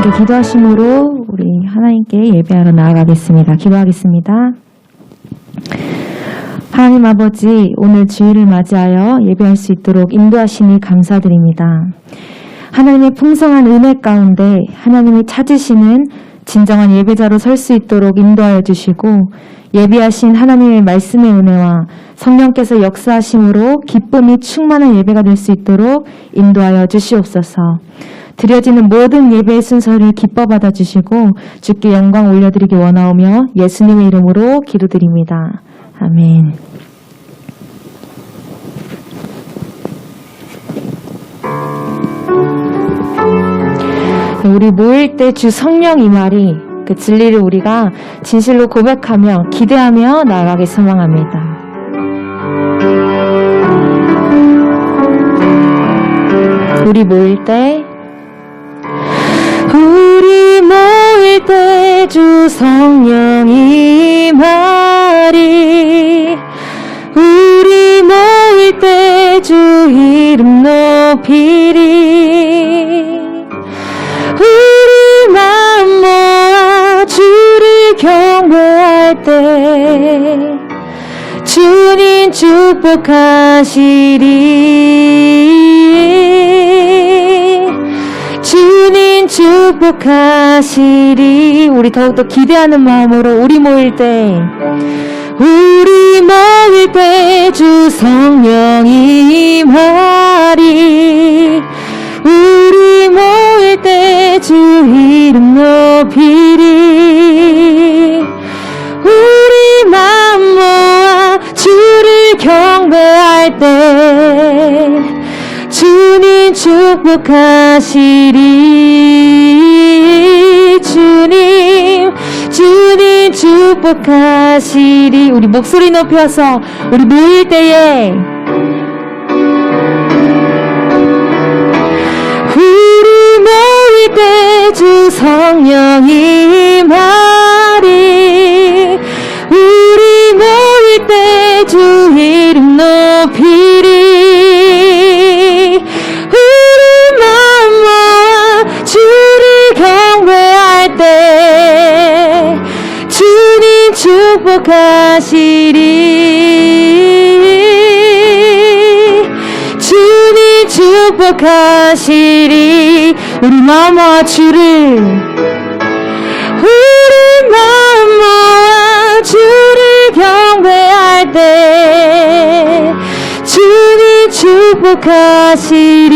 함께 기도하심으로 우리 하나님께 예배하러 나아가겠습니다. 기도하겠습니다. 하나님 아버지, 오늘 주일을 맞이하여 예배할 수 있도록 인도하심이 감사드립니다. 하나님의 풍성한 은혜 가운데 하나님이 찾으시는 진정한 예배자로 설 수 있도록 인도하여 주시고, 예비하신 하나님의 말씀의 은혜와 성령께서 역사하심으로 기쁨이 충만한 예배가 될 수 있도록 인도하여 주시옵소서. 드려지는 모든 예배의 순서를 기뻐 받아주시고 주께 영광 올려드리기 원하오며 예수님의 이름으로 기도드립니다. 아멘. 우리 모일 때 주 성령 임하리, 그 진리를 우리가 진실로 고백하며 기대하며 나아가기 소망합니다. 우리 모일 때 주 성령 임하리, 우리 모일 때 주 이름 높이리, 우리 마음 모아 주를 경배할 때 주님 축복하시리, 주님 축복하시리. 우리 더욱더 기대하는 마음으로 우리 모일 때 주 성령 임하리, 우리 모일 때 주 이름 높이리, 우리 마음 모아 주를 경배할 때 주님 축복하시리, 주님 축복하시리. 우리 목소리 높여서 우리 모일 때에 우리 모일 때 주 성령 임하리, 우리 모일 때 주 이름 높이리, 우리 마음 모아 주를 경배할 때 주님 축복하시리, 주님 축복하시리. 우리 마음 모아 주를, 우리 마음 모아 주를 경배할 때 주님 축복하시리,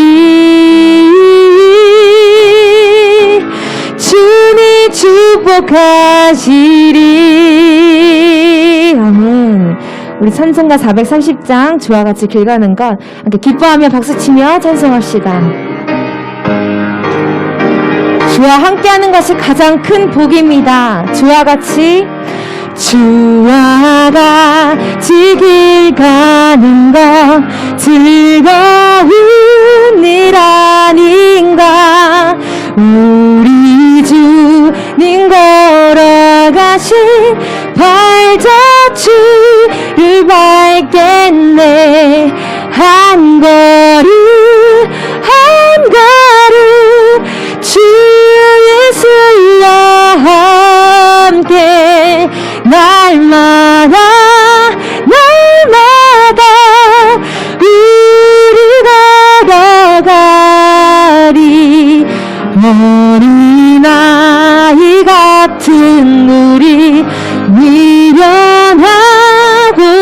주님 축복하시리. 아멘. 우리 찬송가 430장 주와 같이 길가는 것 함께 기뻐하며 박수치며 찬송합시다. 주와 함께하는 것이 가장 큰 복입니다. 주와 같이 길 가는 것 즐거운 일 아닌가. 우리 주님 걸어가신 발자취를 밟겠네. 한 걸음 한 걸음 주 예수와 함께 날마다 우리 걸어가리. 어린아이 같은 우리 미련하고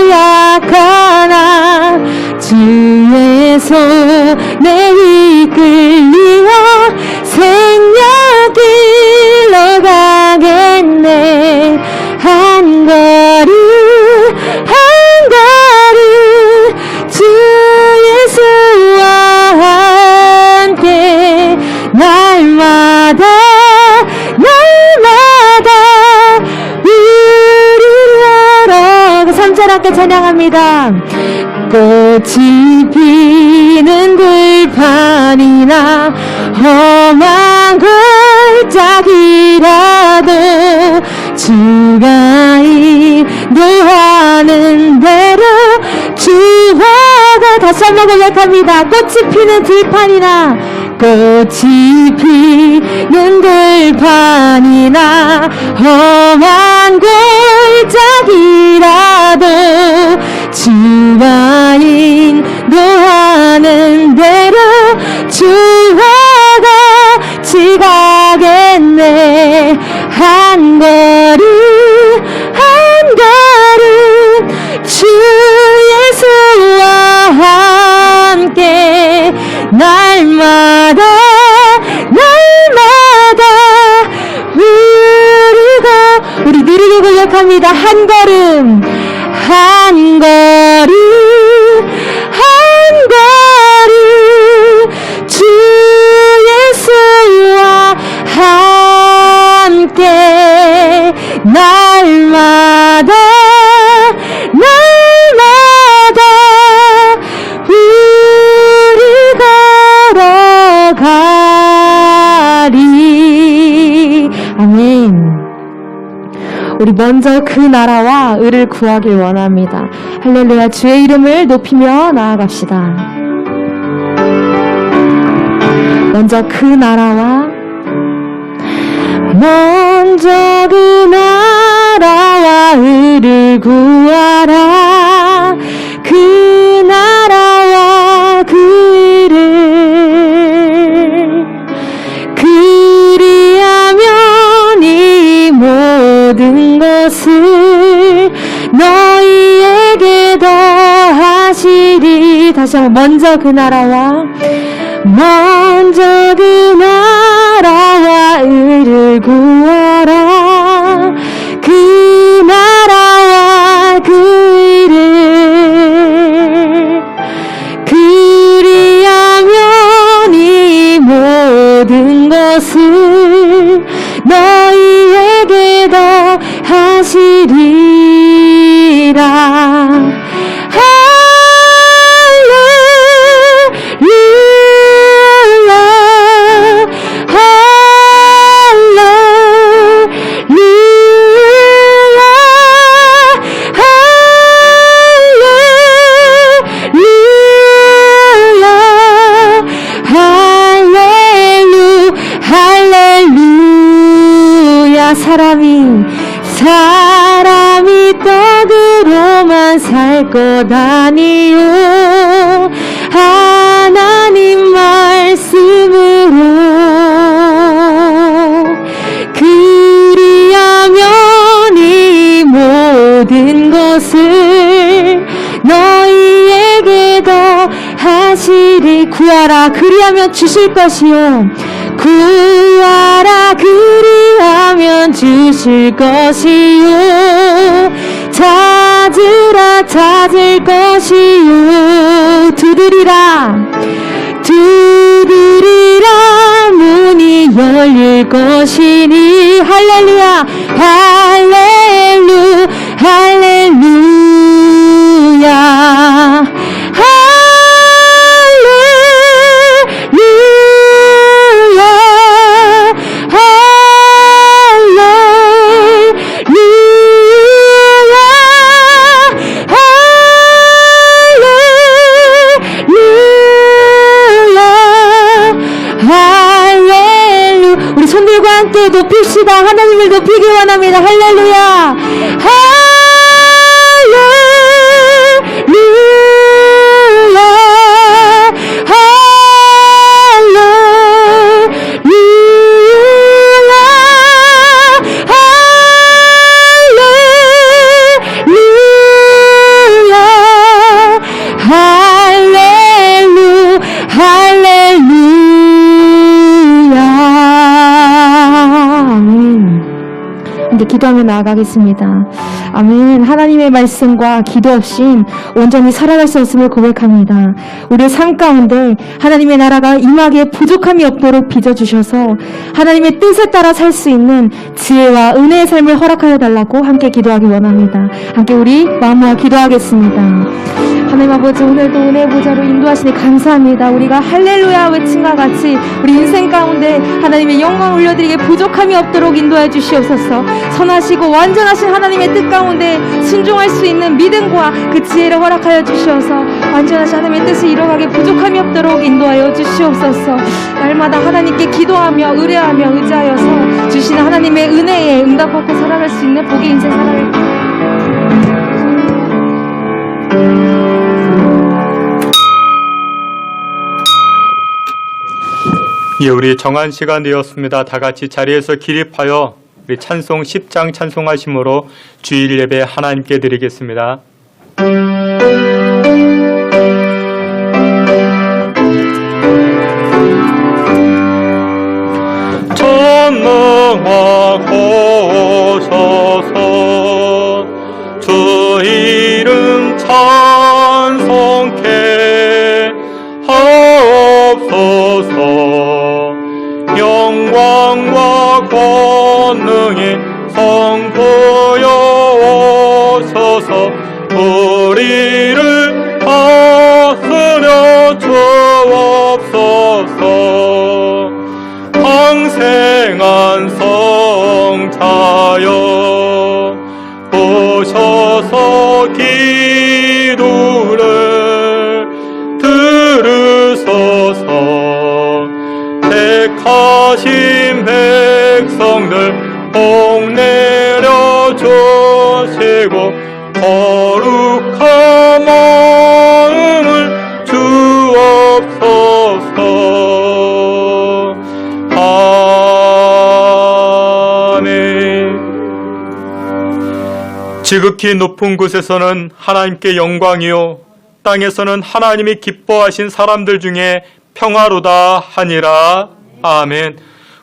약하나 주의 손에 이끌리어 생명길로 가겠네. 한 걸음 한 걸음 주 예수와 함께 날마다 우리를 삼자랍게 찬양합니다. 꽃이 피는 들판이나 험한 골짜기라도 주가 인도하는 대로 주와 다시 한번 고백합니다. 꽃이 피는 들판이나 꽃이 피는 들판이나 험한 골짜기라도 주와 인도하는 대로 주와 같이 가겠네. 한 걸음 한 걸음 주 예수와 함께 날마다 우리 느리게 고백합니다. 한 걸음 한 걸음 한 걸음 주 예수와 함께 날마다 우리 걸어가리. 아멘. 우리 먼저 그 나라와 의를 구하길 원합니다. 할렐루야. 주의 이름을 높이며 나아갑시다. 먼저 그 나라와 그 나라와 의를 구하라. 그 나라와 그 의를 그리하면 이 모든 것을 너희에게 더하시리. 다시 한번 먼저 그 나라와 그 나라와 의를 구하라. 그 나라와 그 의를 그리하면 이 모든 것을 너희에게 더하시리라. 사람이 떡으로만 살 것 아니요 하나님 말씀으로 그리하면 이 모든 것을 너희에게 더하시리. 구하라 그리하면 주실 것이요 구하라 그리하면 주실 것이요 찾으라 찾을 것이요 두드리라 문이 열릴 것이니. 할렐루야 할렐루야 함께 높입시다. 하나님을 높이기 원합니다. 할렐루야 기도하며 나아가겠습니다. 아멘. 하나님의 말씀과 기도 없이 온전히 살아갈 수 없음을 고백합니다. 우리의 삶 가운데 하나님의 나라가 임하기에 부족함이 없도록 빚어주셔서 하나님의 뜻에 따라 살 수 있는 지혜와 은혜의 삶을 허락하여 달라고 함께 기도하기 원합니다. 함께 우리 마음모아 기도하겠습니다. 하나님 아버지, 오늘도 은혜 보좌로 인도하시니 감사합니다. 우리가 할렐루야 외침과 같이 우리 인생 가운데 하나님의 영광을 올려드리기에 부족함이 없도록 인도해 주시옵소서. 선하시고 완전하신 하나님의 뜻 가운데 순종할 수 있는 믿음과 그 지혜를 허락하여 주시어서 완전하신 하나님의 뜻을 이뤄가게 부족함이 없도록 인도하여 주시옵소서. 날마다 하나님께 기도하며 의뢰하며 의지하여서 주시는 하나님의 은혜에 응답받고 살아갈 수 있는 복의 인생 살아갈 예, 우리 정한 시간 되었습니다. 다 같이 자리에서 기립하여 우리 찬송 10장 찬송하심으로 주일 예배 하나님께 드리겠습니다. 전능하옵소서 주 이름 찬송케 하옵소서 영광과 권능이 선보여 오셔서 우리를 다스려 주옵소서. 항생한 성자여 오셔서 기도를 들으소서. 택하신 백성들 복 내려주시고 거룩한 마음을 주옵소서. 아멘. 지극히 높은 곳에서는 하나님께 영광이요 땅에서는 하나님이 기뻐하신 사람들 중에 평화로다 하니라. 아멘.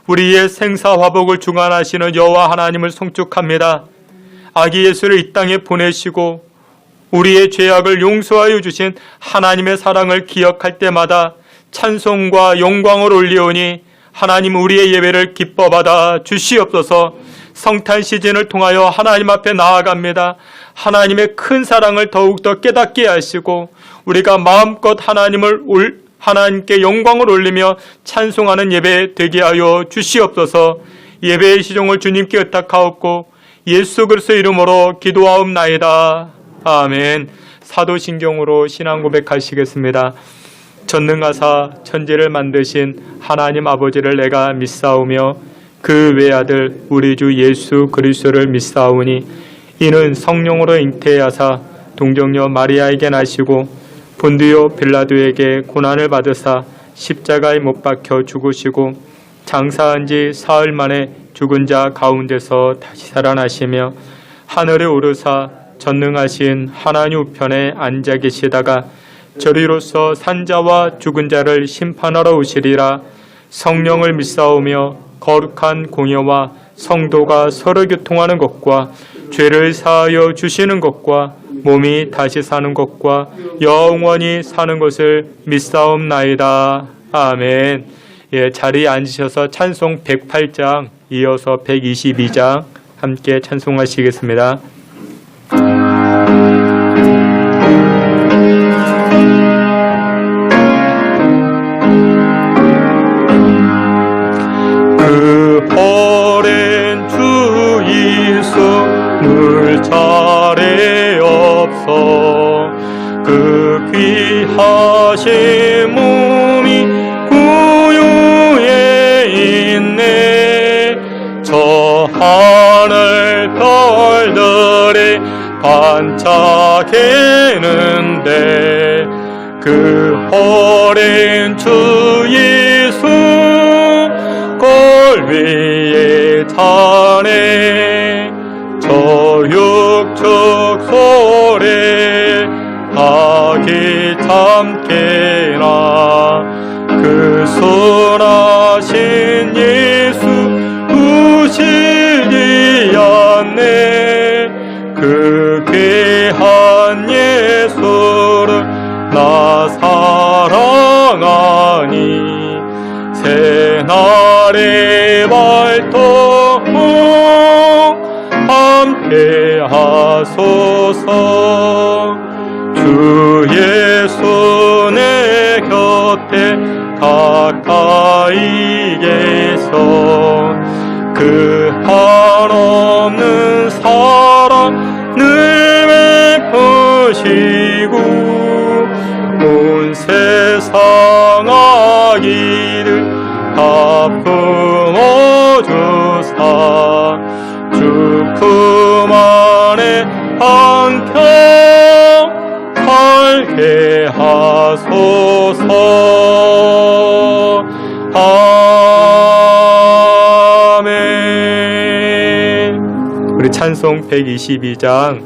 우리의 생사화복을 주관하시는 여호와 하나님을 송축합니다. 아기 예수를 이 땅에 보내시고 우리의 죄악을 용서하여 주신 하나님의 사랑을 기억할 때마다 찬송과 영광을 올리오니 하나님 우리의 예배를 기뻐 받아 주시옵소서. 성탄 시즌을 통하여 하나님 앞에 나아갑니다. 하나님의 큰 사랑을 더욱더 깨닫게 하시고 우리가 마음껏 하나님께 영광을 올리며 찬송하는 예배 되게 하여 주시옵소서. 예배의 시종을 주님께 의탁하옵고 예수 그리스도의 이름으로 기도하옵나이다. 아멘. 사도신경으로 신앙 고백하시겠습니다. 전능하사 천지를 만드신 하나님 아버지를 내가 믿사오며 그 외아들 우리 주 예수 그리스도를 믿사오니 이는 성령으로 잉태하사 동정녀 마리아에게 나시고 본디오 빌라도에게 고난을 받으사 십자가에 못 박혀 죽으시고 장사한 지 사흘 만에 죽은 자 가운데서 다시 살아나시며 하늘에 오르사 전능하신 하나님 우편에 앉아 계시다가 저리로서 산자와 죽은 자를 심판하러 오시리라. 성령을 믿사오며 거룩한 공예와 성도가 서로 교통하는 것과 죄를 사하여 주시는 것과 몸이 다시 사는 것과 영원히 사는 것을 믿사옵나이다. 아멘. 예, 자리에 앉으셔서 찬송 108장 이어서 122장 함께 찬송하시겠습니다. 그 오랜 주 예수 물자리 없어 그 귀하신 몸이 구유에 있네. 저 하늘 별들이 반짝이는데 그 오랜 주 예수 골 위에 자네 저 육축 소리 하기 참게나 그 선하신 예수 우시지 않네. 그 귀한 예수를 나 사랑하니 새날의 발톱 함께 하소서. 주 예수 내 곁에 가까이 계셔 그 한없는 사랑 늘 베푸시고 하소서. 아멘. 우리 찬송 122장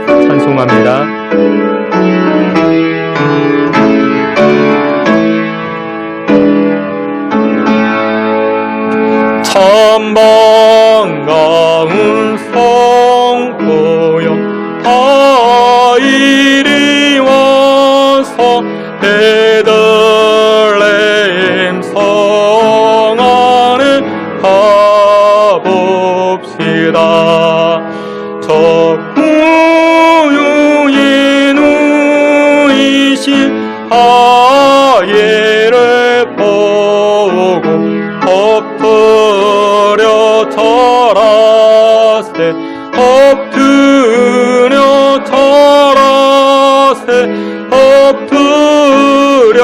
찬송합니다. 참 반가운 성도여 다 이리 와서 베들레헴 성 안에 가봅시다. 저 구유에 누이신 아예를 보고 엎드려 절하세. 엎드려 절하세. 엎드려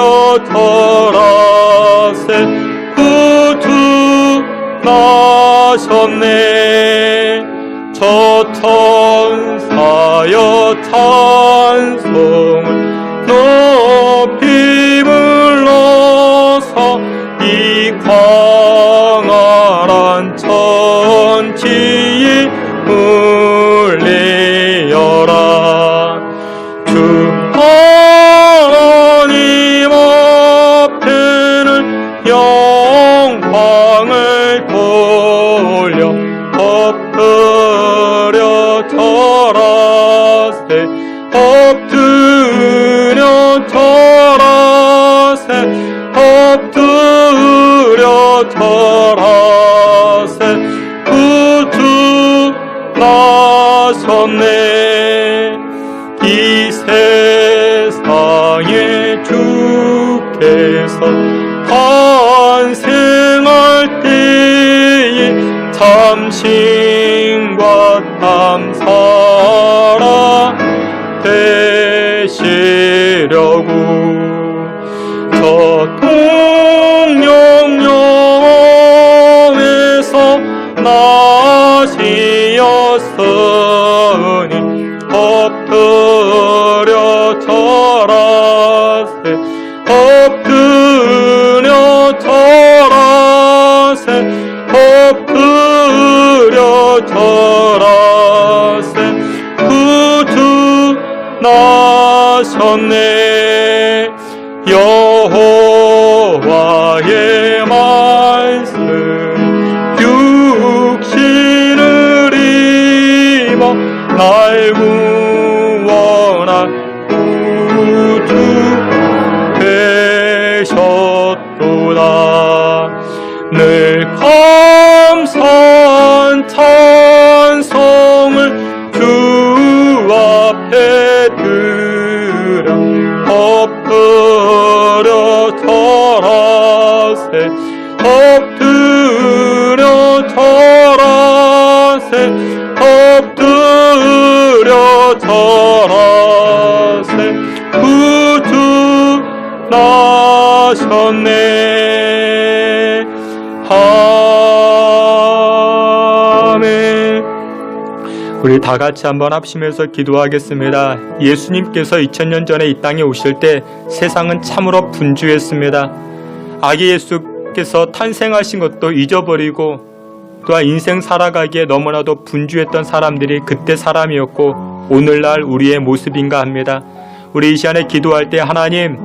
절하세. 구주 나셨네. 저 천사여 찬송을 높이 불러서 이 광활한 천지에 울리어라. 주 하나님 앞에는 영광을 돌려 엎드려 절하세. 엎드려 절하세. 엎드려 절하세. 구주 나셨네. 이 세상에 주께서 탄생할 때에 참신과 탐사라 되시려고 저 동영영에서 나시었으니 엎드려 절하세. 엎드려 절하세. 엎드려 절하세. 구주 나셨네. 여호와의 말씀 육신을 입어 날 구원할 구주 되셨도다. 늘 감사한 찬송을 주 앞에 드려 엎드려 절하세. 엎드려 절하세. 엎드려 절하세. 구주 나셨네. 아멘. 우리 다 같이 한번 합심해서 기도하겠습니다. 예수님께서 2000년 전에 이 땅에 오실 때 세상은 참으로 분주했습니다. 아기 예수께서 탄생하신 것도 잊어버리고 또한 인생 살아가기에 너무나도 분주했던 사람들이 그때 사람이었고 오늘날 우리의 모습인가 합니다. 우리 이 시간에 기도할 때 하나님,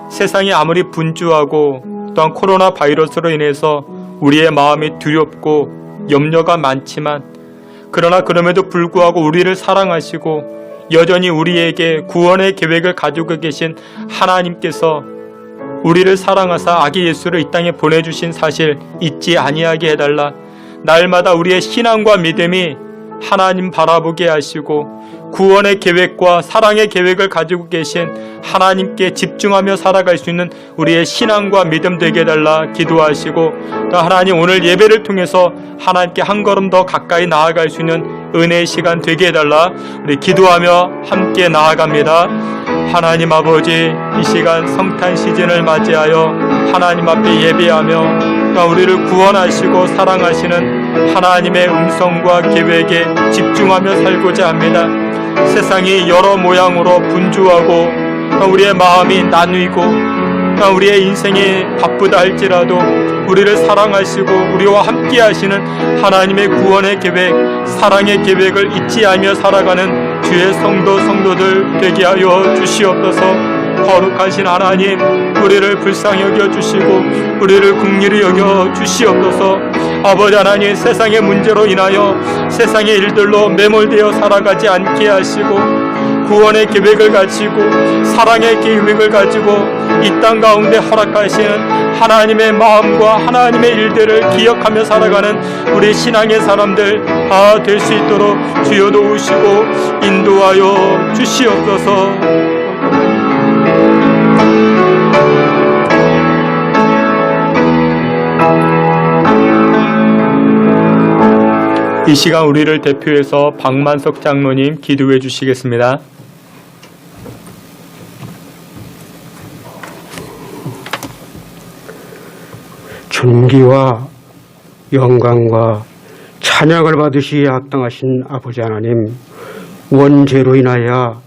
세상이 아무리 분주하고 또한 코로나 바이러스로 인해서 우리의 마음이 두렵고 염려가 많지만 그러나 그럼에도 불구하고 우리를 사랑하시고 여전히 우리에게 구원의 계획을 가지고 계신 하나님께서 우리를 사랑하사 아기 예수를 이 땅에 보내주신 사실 잊지 아니하게 해달라. 날마다 우리의 신앙과 믿음이 하나님 바라보게 하시고 구원의 계획과 사랑의 계획을 가지고 계신 하나님께 집중하며 살아갈 수 있는 우리의 신앙과 믿음 되게 해달라 기도하시고, 또 하나님 오늘 예배를 통해서 하나님께 한 걸음 더 가까이 나아갈 수 있는 은혜의 시간 되게 해달라 우리 기도하며 함께 나아갑니다. 하나님 아버지, 이 시간 성탄 시즌을 맞이하여 하나님 앞에 예배하며 또 우리를 구원하시고 사랑하시는 하나님의 음성과 계획에 집중하며 살고자 합니다. 세상이 여러 모양으로 분주하고 우리의 마음이 나누이고 우리의 인생이 바쁘다 할지라도 우리를 사랑하시고 우리와 함께 하시는 하나님의 구원의 계획, 사랑의 계획을 잊지 않으며 살아가는 주의 성도들 되게 하여 주시옵소서. 거룩하신 하나님, 우리를 불쌍히 여겨 주시고 우리를 긍휼히 여겨 주시옵소서. 아버지 하나님, 세상의 문제로 인하여 세상의 일들로 매몰되어 살아가지 않게 하시고 구원의 계획을 가지고 사랑의 계획을 가지고 이 땅 가운데 허락하시는 하나님의 마음과 하나님의 일들을 기억하며 살아가는 우리 신앙의 사람들 다 될 수 있도록 주여 도우시고 인도하여 주시옵소서. 이 시간 우리를 대표해서 박만석 장로님 기도해 주시겠습니다. 존귀와 영광과 찬양을 받으시기에 합당하신 아버지 하나님, 원죄로 인하여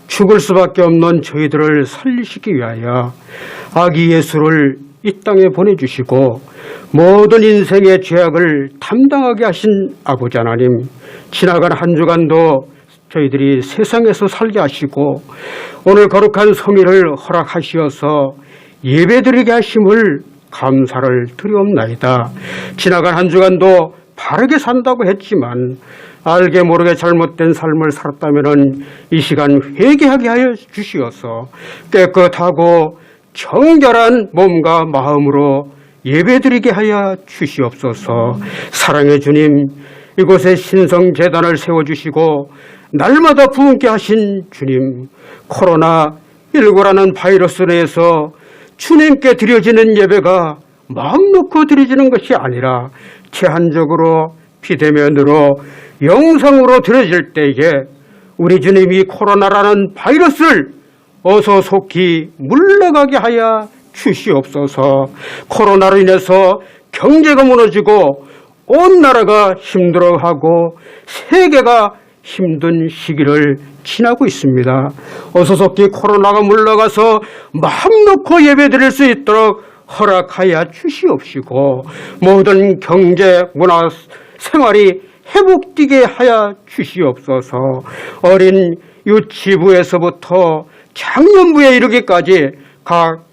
죽을 수밖에 없는 저희들을 살리시기 위하여 아기 예수를 이 땅에 보내주시고 모든 인생의 죄악을 담당하게 하신 아버지 하나님, 지나간 한 주간도 저희들이 세상에서 살게 하시고 오늘 거룩한 성일을 허락하시어서 예배드리게 하심을 감사를 드리옵나이다. 지나간 한 주간도 바르게 산다고 했지만 알게 모르게 잘못된 삶을 살았다면 이 시간 회개하게 하여 주시어서 깨끗하고 정결한 몸과 마음으로 예배드리게 하여 주시옵소서. 사랑의 주님, 이곳에 신성재단을 세워주시고 날마다 부흥케 하신 주님, 코로나19라는 바이러스 내에서 주님께 드려지는 예배가 마음 놓고 드려지는 것이 아니라 제한적으로 비대면으로 영상으로 드려질 때에 우리 주님이 코로나라는 바이러스를 어서 속히 물러가게 하여 주시옵소서. 코로나로 인해서 경제가 무너지고 온 나라가 힘들어하고 세계가 힘든 시기를 지나고 있습니다. 어서 속히 코로나가 물러가서 마음 놓고 예배드릴 수 있도록 허락하여 주시옵시고 모든 경제, 문화, 생활이 회복되게 하여 주시옵소서. 어린 유치부에서부터 장년부에 이르기까지 각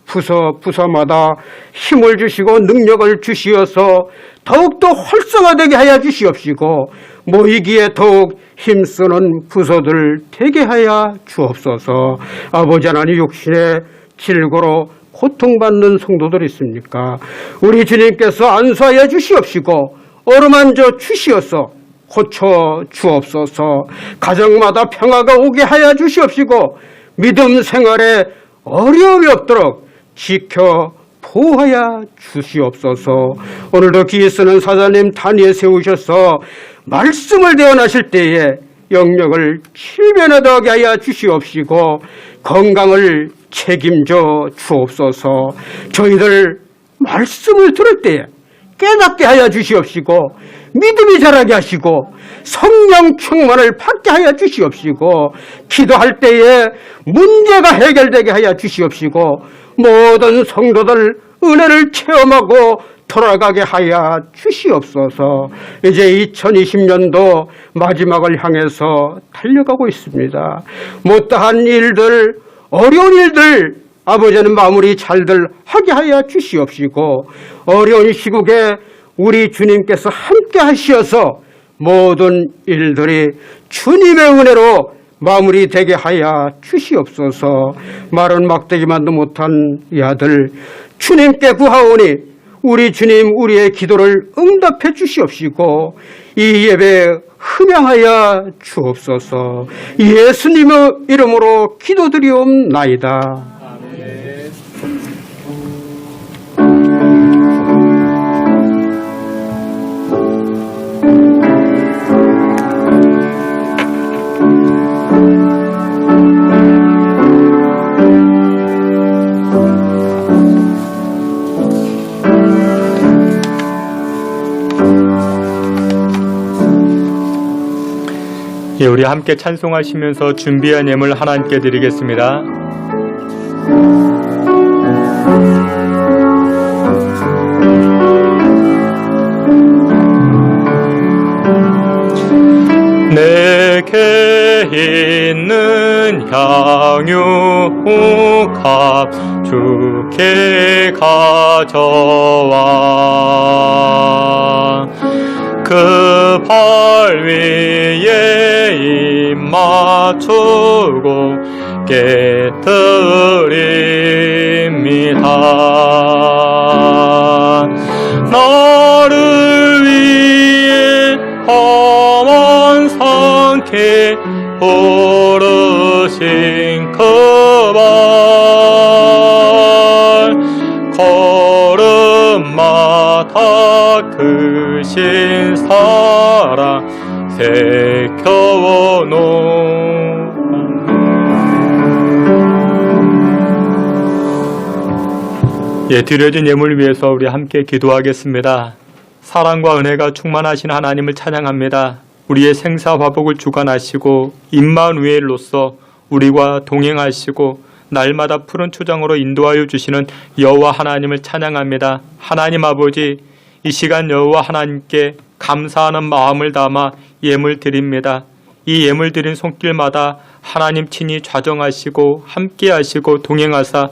부서마다 힘을 주시고 능력을 주시어서 더욱더 활성화되게 하여 주시옵시고 모이기에 더욱 힘쓰는 부서들 되게 하여 주옵소서. 아버지 하나님, 육신의 질고로 고통받는 성도들 있습니까? 우리 주님께서 안수하여 주시옵시고 어루만져 주시어서 고쳐 주옵소서. 가정마다 평화가 오게 하여 주시옵시고 믿음 생활에 어려움이 없도록 지켜 보호하여 주시옵소서. 오늘도 귀에 쓰는 사자님 단위에 세우셔서 말씀을 대언하실 때에 영역을 칠변하게 하여 주시옵시고 건강을 책임져 주옵소서. 저희들 말씀을 들을 때에 깨닫게 하여 주시옵시고 믿음이 자라게 하시고 성령 충만을 받게 하여 주시옵시고 기도할 때에 문제가 해결되게 하여 주시옵시고 모든 성도들 은혜를 체험하고 돌아가게 하여 주시옵소서. 이제 2020년도 마지막을 향해서 달려가고 있습니다. 못다한 일들, 어려운 일들 아버지는 마무리 잘들 하게 하여 주시옵시고 어려운 시국에 우리 주님께서 함께 하시어서 모든 일들이 주님의 은혜로 마무리되게 하여 주시옵소서. 말은 막대기만도 못한 이 아들 주님께 구하오니 우리 주님 우리의 기도를 응답해 주시옵시고 이 예배 흠양하여 주옵소서. 예수님의 이름으로 기도드리옵나이다. 우리 함께 찬송하시면서 준비한 예물 하나님께 드리겠습니다. 있는 향유값 주께 가져와 그 발 위에 입 맞추고 깨뜨립니다. 나를 위해 험한 상태 부르신 그 발 걸음마다 크신 사랑 새겨놓은 드려진 예물 위해서 우리 함께 기도하겠습니다. 사랑과 은혜가 충만하신 하나님을 찬양합니다. 우리의 생사화복을 주관하시고 임마누엘로서 우리와 동행하시고 날마다 푸른 초장으로 인도하여 주시는 여호와 하나님을 찬양합니다. 하나님 아버지, 이 시간 여호와 하나님께 감사하는 마음을 담아 예물 드립니다. 이 예물 드린 손길마다 하나님 친히 좌정하시고 함께하시고 동행하사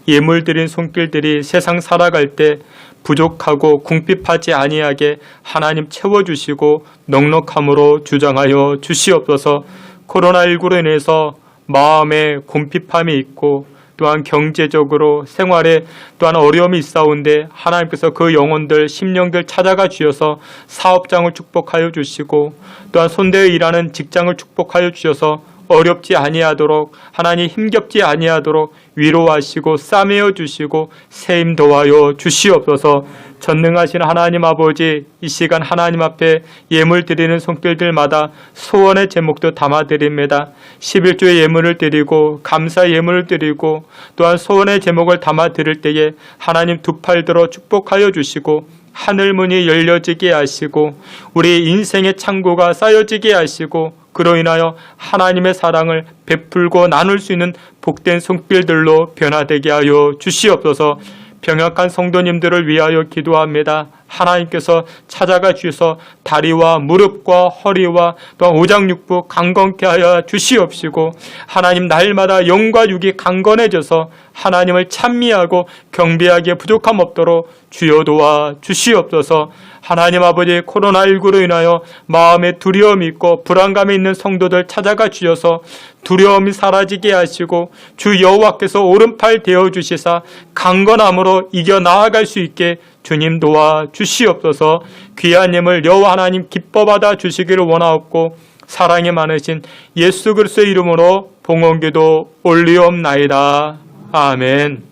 예물 드린 손길들이 세상 살아갈 때 부족하고 궁핍하지 아니하게 하나님 채워주시고 넉넉함으로 주장하여 주시옵소서. 코로나19로 인해서 마음에 궁핍함이 있고 또한 경제적으로 생활에 또한 어려움이 있사온데 하나님께서 그 영혼들 심령들 찾아가 주셔서 사업장을 축복하여 주시고 또한 손대어 일하는 직장을 축복하여 주셔서 어렵지 아니하도록 하나님 힘겹지 아니하도록 위로하시고 싸매어 주시고 세임 도하여 주시옵소서. 전능하신 하나님 아버지, 이 시간 하나님 앞에 예물 드리는 손길들마다 소원의 제목도 담아드립니다. 11조의 예물을 드리고 감사 예물을 드리고 또한 소원의 제목을 담아 드릴 때에 하나님 두 팔 들어 축복하여 주시고 하늘문이 열려지게 하시고 우리 인생의 창고가 쌓여지게 하시고 그로 인하여 하나님의 사랑을 베풀고 나눌 수 있는 복된 손길들로 변화되게 하여 주시옵소서. 병약한 성도님들을 위하여 기도합니다. 하나님께서 찾아가 주셔서 다리와 무릎과 허리와 또한 오장육부 강건케 하여 주시옵시고 하나님 날마다 영과 육이 강건해져서 하나님을 찬미하고 경배하기에 부족함 없도록 주여 도와 주시옵소서. 하나님 아버지, 코로나19로 인하여 마음에 두려움이 있고 불안감이 있는 성도들 찾아가 주셔서 두려움이 사라지게 하시고 주 여호와께서 오른팔 되어 주시사 강건함으로 이겨 나아갈 수 있게 주님 도와 주시옵소서. 귀한 예물 여호와 하나님 기뻐 받아 주시기를 원하옵고 사랑이 많으신 예수 그리스도의 이름으로 봉헌기도 올리옵나이다. 아멘.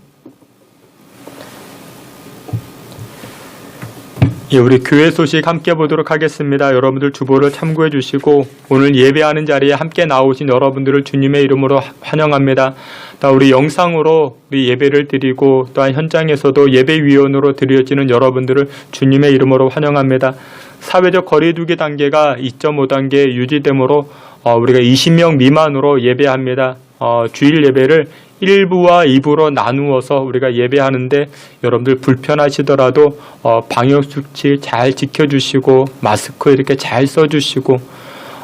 우리 교회 소식 함께 보도록 하겠습니다. 여러분들 주보를 참고해 주시고 오늘 예배하는 자리에 함께 나오신 여러분들을 주님의 이름으로 환영합니다. 또 우리 영상으로 우리 예배를 드리고 또한 현장에서도 예배위원으로 드려지는 여러분들을 주님의 이름으로 환영합니다. 사회적 거리두기 단계가 2.5단계 유지되므로 우리가 20명 미만으로 예배합니다. 주일 예배를 1부와 2부로 나누어서 우리가 예배하는데 여러분들 불편하시더라도 방역수칙 잘 지켜주시고 마스크 이렇게 잘 써주시고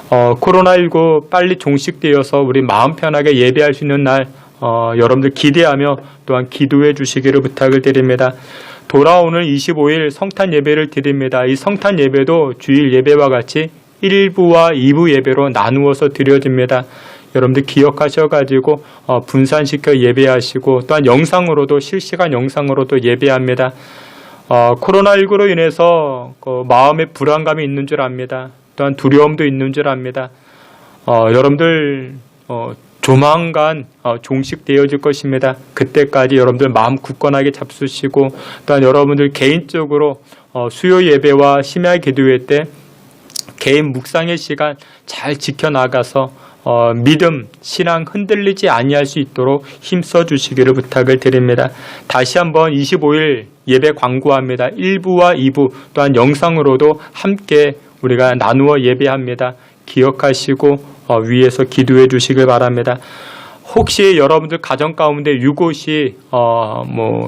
코로나19 빨리 종식되어서 우리 마음 편하게 예배할 수 있는 날 여러분들 기대하며 또한 기도해 주시기를 부탁을 드립니다. 돌아오는 25일 성탄 예배를 드립니다. 이 성탄 예배도 주일 예배와 같이 1부와 2부 예배로 나누어서 드려집니다. 여러분들 기억하셔가지고 분산시켜 예배하시고 또한 영상으로도 실시간 영상으로도 예배합니다. 코로나19로 인해서 마음의 불안감이 있는 줄 압니다. 또한 두려움도 있는 줄 압니다. 여러분들 조만간 종식되어질 것입니다. 그때까지 여러분들 마음 굳건하게 잡수시고 또한 여러분들 개인적으로 수요 예배와 심야 기도회 때 개인 묵상의 시간 잘 지켜나가서 믿음, 신앙 흔들리지 아니할 수 있도록 힘써 주시기를 부탁을 드립니다. 다시 한번 25일 예배 광고합니다. 1부와 2부 또한 영상으로도 함께 우리가 나누어 예배합니다. 기억하시고 위에서 기도해 주시길 바랍니다. 혹시 여러분들 가정 가운데 유곳이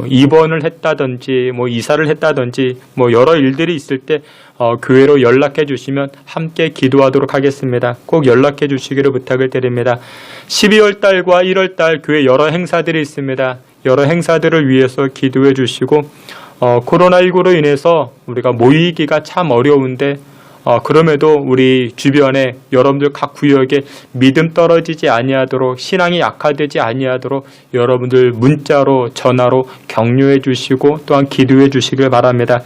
입원을 했다든지 이사를 했다든지 여러 일들이 있을 때 교회로 연락해 주시면 함께 기도하도록 하겠습니다. 꼭 연락해 주시기를 부탁을 드립니다. 12월 달과 1월 달 교회 여러 행사들이 있습니다. 여러 행사들을 위해서 기도해 주시고 코로나19로 인해서 우리가 모이기가 참 어려운데 그럼에도 우리 주변에 여러분들 각 구역에 믿음 떨어지지 아니하도록 신앙이 약화되지 아니하도록 여러분들 문자로 전화로 격려해 주시고 또한 기도해 주시길 바랍니다.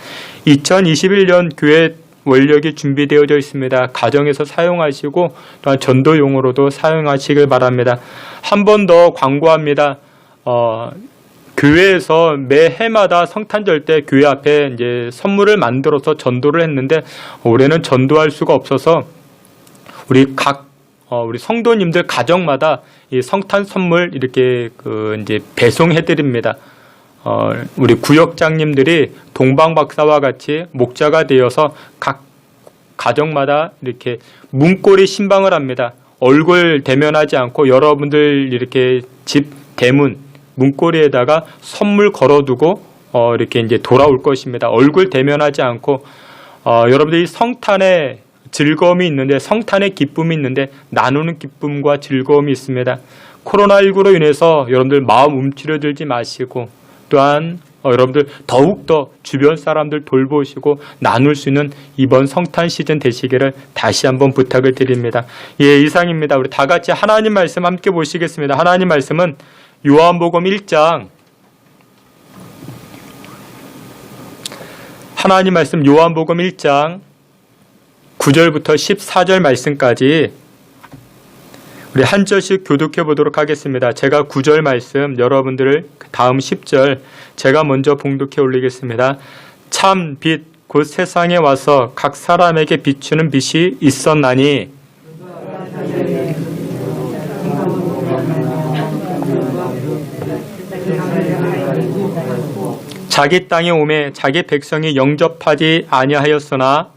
2021년 교회 원력이 준비되어져 있습니다. 가정에서 사용하시고 또한 전도용으로도 사용하시길 바랍니다. 한 번 더 광고합니다. 교회에서 매해마다 성탄절 때 교회 앞에 이제 선물을 만들어서 전도를 했는데 올해는 전도할 수가 없어서 우리 성도님들 가정마다 이 성탄 선물 이렇게 이제 배송해 드립니다. 우리 구역장님들이 동방 박사와 같이 목자가 되어서 각 가정마다 이렇게 문고리 신방을 합니다. 얼굴 대면하지 않고 여러분들 이렇게 집 대문 문고리에다가 선물 걸어두고 이렇게 이제 돌아올 것입니다. 얼굴 대면하지 않고 여러분들이 성탄에 즐거움이 있는데 성탄의 기쁨이 있는데 나누는 기쁨과 즐거움이 있습니다. 코로나19로 인해서 여러분들 마음 움츠러들지 마시고 또한 여러분들 더욱더 주변 사람들 돌보시고 나눌 수 있는 이번 성탄 시즌 되시기를 다시 한번 부탁을 드립니다. 예, 이상입니다. 우리 다 같이 하나님 말씀 함께 보시겠습니다. 하나님 말씀은 요한복음 1장 하나님 말씀 요한복음 1장 9절부터 14절 말씀까지 우리 한 절씩 교독해 보도록 하겠습니다. 제가 9절 말씀 여러분들을 다음 10절 제가 먼저 봉독해 올리겠습니다. 참 빛 곧 세상에 와서 각 사람에게 비추는 빛이 있었나니 자기 땅에 오매 자기 백성이 영접하지 아니하였으나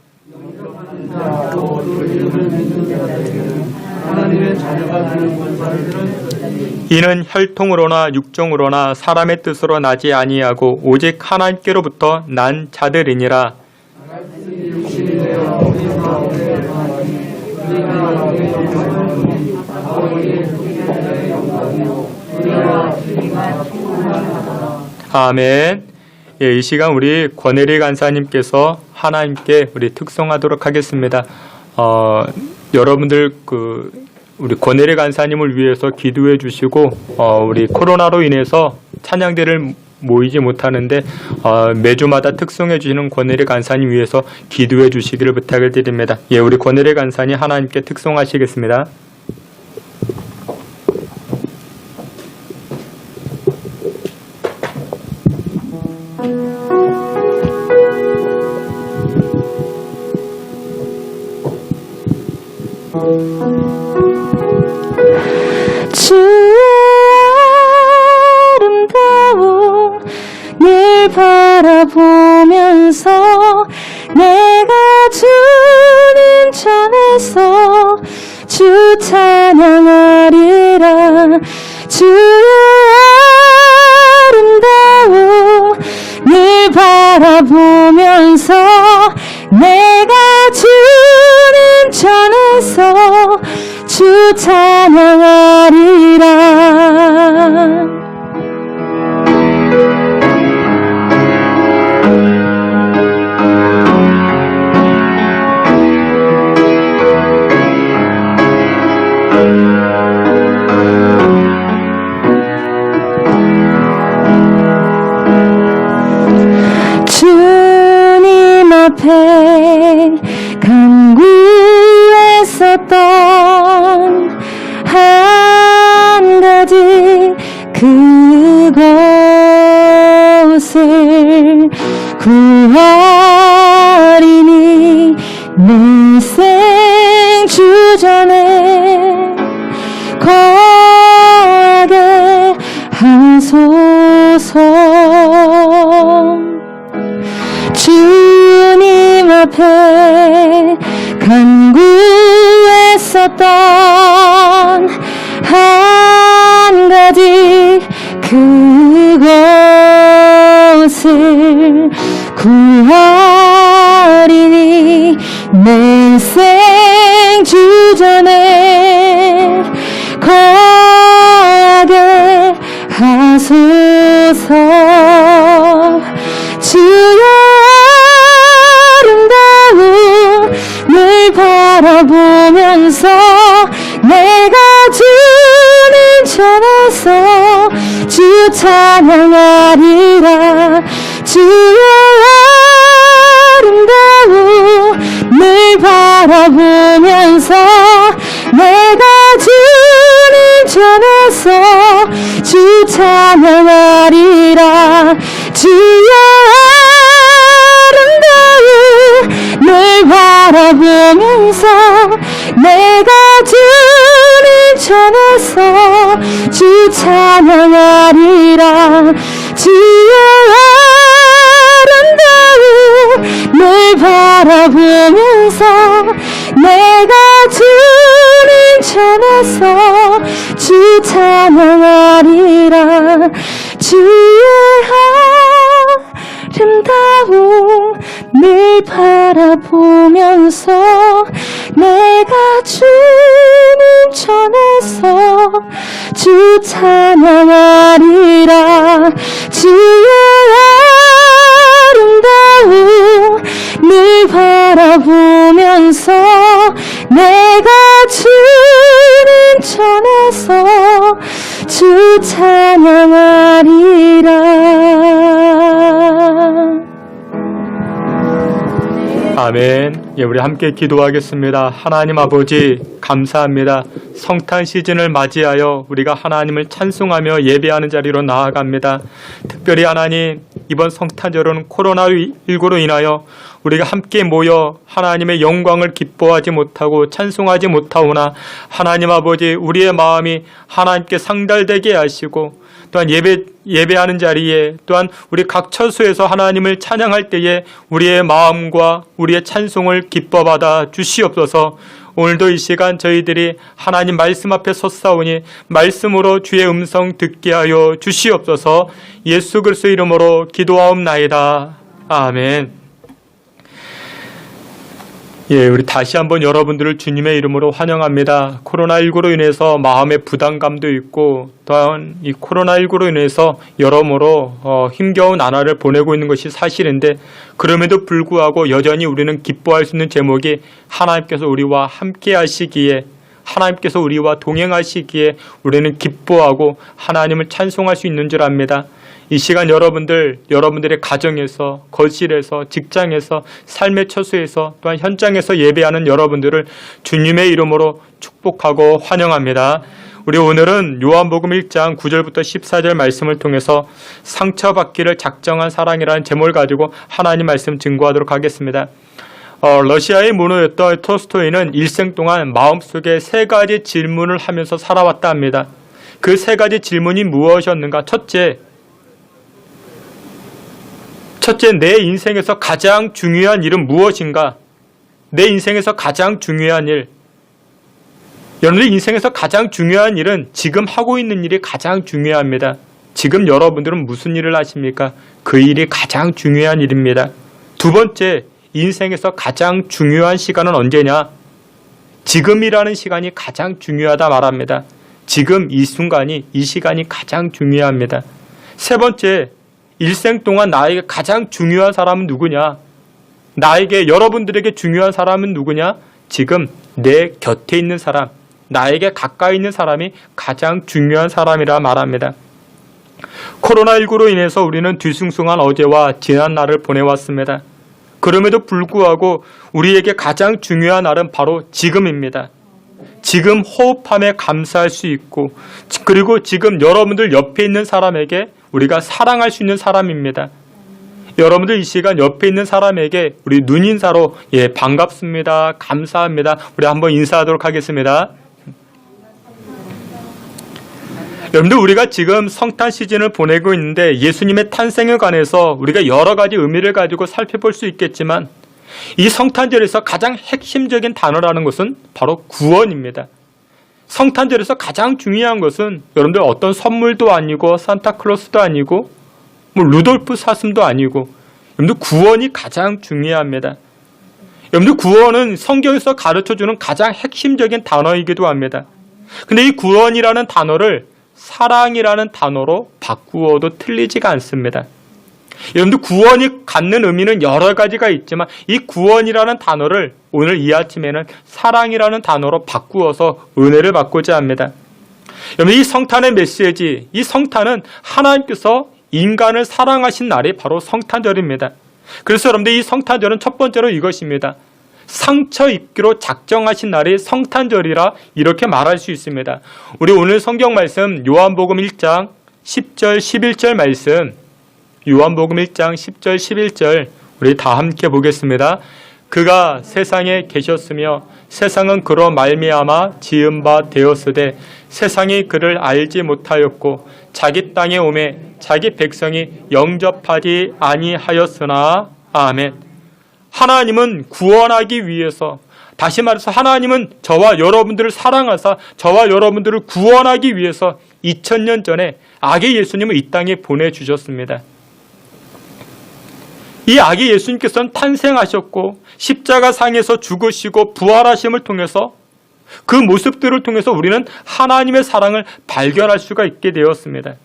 이는 혈통으로나 육종으로나 사람의 뜻으로 나지 아니하고 오직 하나님께로부터 난 자들이니라. 아멘. 예, 이 시간 우리 권혜리 간사님께서 하나님께 우리 특송하도록 하겠습니다. 여러분들 우리 권혜리 간사님을 위해서 기도해 주시고 우리 코로나로 인해서 찬양대를 모이지 못하는데 매주마다 특송해 주시는 권혜리 간사님 위해서 기도해 주시기를 부탁을 드립니다. 예, 우리 권혜리 간사님 하나님께 특송하시겠습니다. 주의 아름다운 늘 바라보면서 내가 주님 전에서 주 찬양하리라. 주의 아름다운 늘 바라보면서 내가 주님 전에서 주 찬양하리라. 주님 앞에 간구했었던 한 가지 그것을 구하리니 내 생주전에 거하게 하소서. 주님 앞에 간구했었던 한 가지 그것을 구하리니 전에 거하게 하소서. 주여 아름다움을 바라보면서 내가 주님 전에서 주 찬양하리라. 주여 아름다움을 바라보면서 내가 주님 전에서 주 찬양하리라. 주여 아름다움을 바라보면서 내가 주님 전에서 주 찬양하리라. 주여 아름다움을 바라보면서 내가 주님 전에서 주 찬양하리라. 주의 아름다움을 바라보면서 내가 주님 전에서 주 찬양하리라. 주의 아름다움을 바라보면서 내가 주님 전에서 주 찬양하리라. 아멘. 예, 우리 함께 기도하겠습니다. 하나님 아버지 감사합니다. 성탄 시즌을 맞이하여 우리가 하나님을 찬송하며 예배하는 자리로 나아갑니다. 특별히 하나님, 이번 성탄절은 코로나19로 인하여 우리가 함께 모여 하나님의 영광을 기뻐하지 못하고 찬송하지 못하오나 하나님 아버지, 우리의 마음이 하나님께 상달되게 하시고 또한 예배하는 자리에 또한 우리 각 처소에서 하나님을 찬양할 때에 우리의 마음과 우리의 찬송을 기뻐받아 주시옵소서. 오늘도 이 시간 저희들이 하나님 말씀 앞에 섰사오니 말씀으로 주의 음성 듣게 하여 주시옵소서. 예수 그리스도의 이름으로 기도하옵나이다. 아멘. 예, 우리 다시 한번 여러분들을 주님의 이름으로 환영합니다. 코로나19로 인해서 마음의 부담감도 있고 또한 이 코로나19로 인해서 여러모로 힘겨운 나날을 보내고 있는 것이 사실인데, 그럼에도 불구하고 여전히 우리는 기뻐할 수 있는 제목이 하나님께서 우리와 함께 하시기에, 하나님께서 우리와 동행하시기에 우리는 기뻐하고 하나님을 찬송할 수 있는 줄 압니다. 이 시간 여러분들의 가정에서, 거실에서, 직장에서, 삶의 처소에서, 또한 현장에서 예배하는 여러분들을 주님의 이름으로 축복하고 환영합니다. 우리 오늘은 요한복음 1장 9절부터 14절 말씀을 통해서 상처받기를 작정한 사랑이라는 제목을 가지고 하나님 말씀 증거하도록 하겠습니다. 러시아의 문호였던 톨스토이는 일생 동안 마음속에 3가지 질문을 하면서 살아왔다 합니다. 그 3가지 질문이 무엇이었는가? 첫째, 내 인생에서 가장 중요한 일은 무엇인가? 내 인생에서 가장 중요한 일. 여러분들 인생에서 가장 중요한 일은 지금 하고 있는 일이 가장 중요합니다. 지금 여러분들은 무슨 일을 하십니까? 그 일이 가장 중요한 일입니다. 두 번째, 인생에서 가장 중요한 시간은 언제냐? 지금이라는 시간이 가장 중요하다 말합니다. 지금 이 순간이, 이 시간이 가장 중요합니다. 세 번째, 일생 동안 나에게 가장 중요한 사람은 누구냐? 나에게, 여러분들에게 중요한 사람은 누구냐? 지금 내 곁에 있는 사람, 나에게 가까이 있는 사람이 가장 중요한 사람이라 말합니다. 코로나19로 인해서 우리는 뒤숭숭한 어제와 지난 날을 보내왔습니다. 그럼에도 불구하고 우리에게 가장 중요한 날은 바로 지금입니다. 지금 호흡함에 감사할 수 있고, 그리고 지금 여러분들 옆에 있는 사람에게 우리가 사랑할 수 있는 사람입니다. 여러분들 이 시간 옆에 있는 사람에게 우리 눈인사로 반갑습니다, 감사합니다, 우리 한번 인사하도록 하겠습니다. 여러분들, 우리가 지금 성탄 시즌을 보내고 있는데 예수님의 탄생에 관해서 우리가 여러 가지 의미를 가지고 살펴볼 수 있겠지만, 이 성탄절에서 가장 핵심적인 단어라는 것은 바로 구원입니다. 성탄절에서 가장 중요한 것은 여러분들 어떤 선물도 아니고 산타클로스도 아니고 루돌프 사슴도 아니고, 여러분들 구원이 가장 중요합니다. 여러분들 구원은 성경에서 가르쳐주는 가장 핵심적인 단어이기도 합니다. 근데 이 구원이라는 단어를 사랑이라는 단어로 바꾸어도 틀리지가 않습니다. 여러분들 구원이 갖는 의미는 여러 가지가 있지만 이 구원이라는 단어를 오늘 이 아침에는 사랑이라는 단어로 바꾸어서 은혜를 받고자 합니다. 여러분 이 성탄의 메시지, 이 성탄은 하나님께서 인간을 사랑하신 날이 바로 성탄절입니다. 그래서 여러분들 이 성탄절은 첫 번째로 이것입니다. 상처 입기로 작정하신 날이 성탄절이라 이렇게 말할 수 있습니다. 우리 오늘 성경 말씀 요한복음 1장 10절 11절 말씀, 요한복음 1장 10절 11절 우리 다 함께 보겠습니다. 그가 세상에 계셨으며 세상은 그로 말미암아 지은 바 되었으되 세상이 그를 알지 못하였고 자기 땅에 오매 자기 백성이 영접하지 아니하였으나. 아멘. 하나님은 구원하기 위해서, 다시 말해서 하나님은 저와 여러분들을 사랑하사 저와 여러분들을 구원하기 위해서 2000년 전에 아기 예수님을 이 땅에 보내주셨습니다. 이 아기 예수님께서는 탄생하셨고 십자가상에서 죽으시고 부활하심을 통해서 그 모습들을 통해서 우리는 하나님의 사랑을 발견할 수가 있게 되었습니다.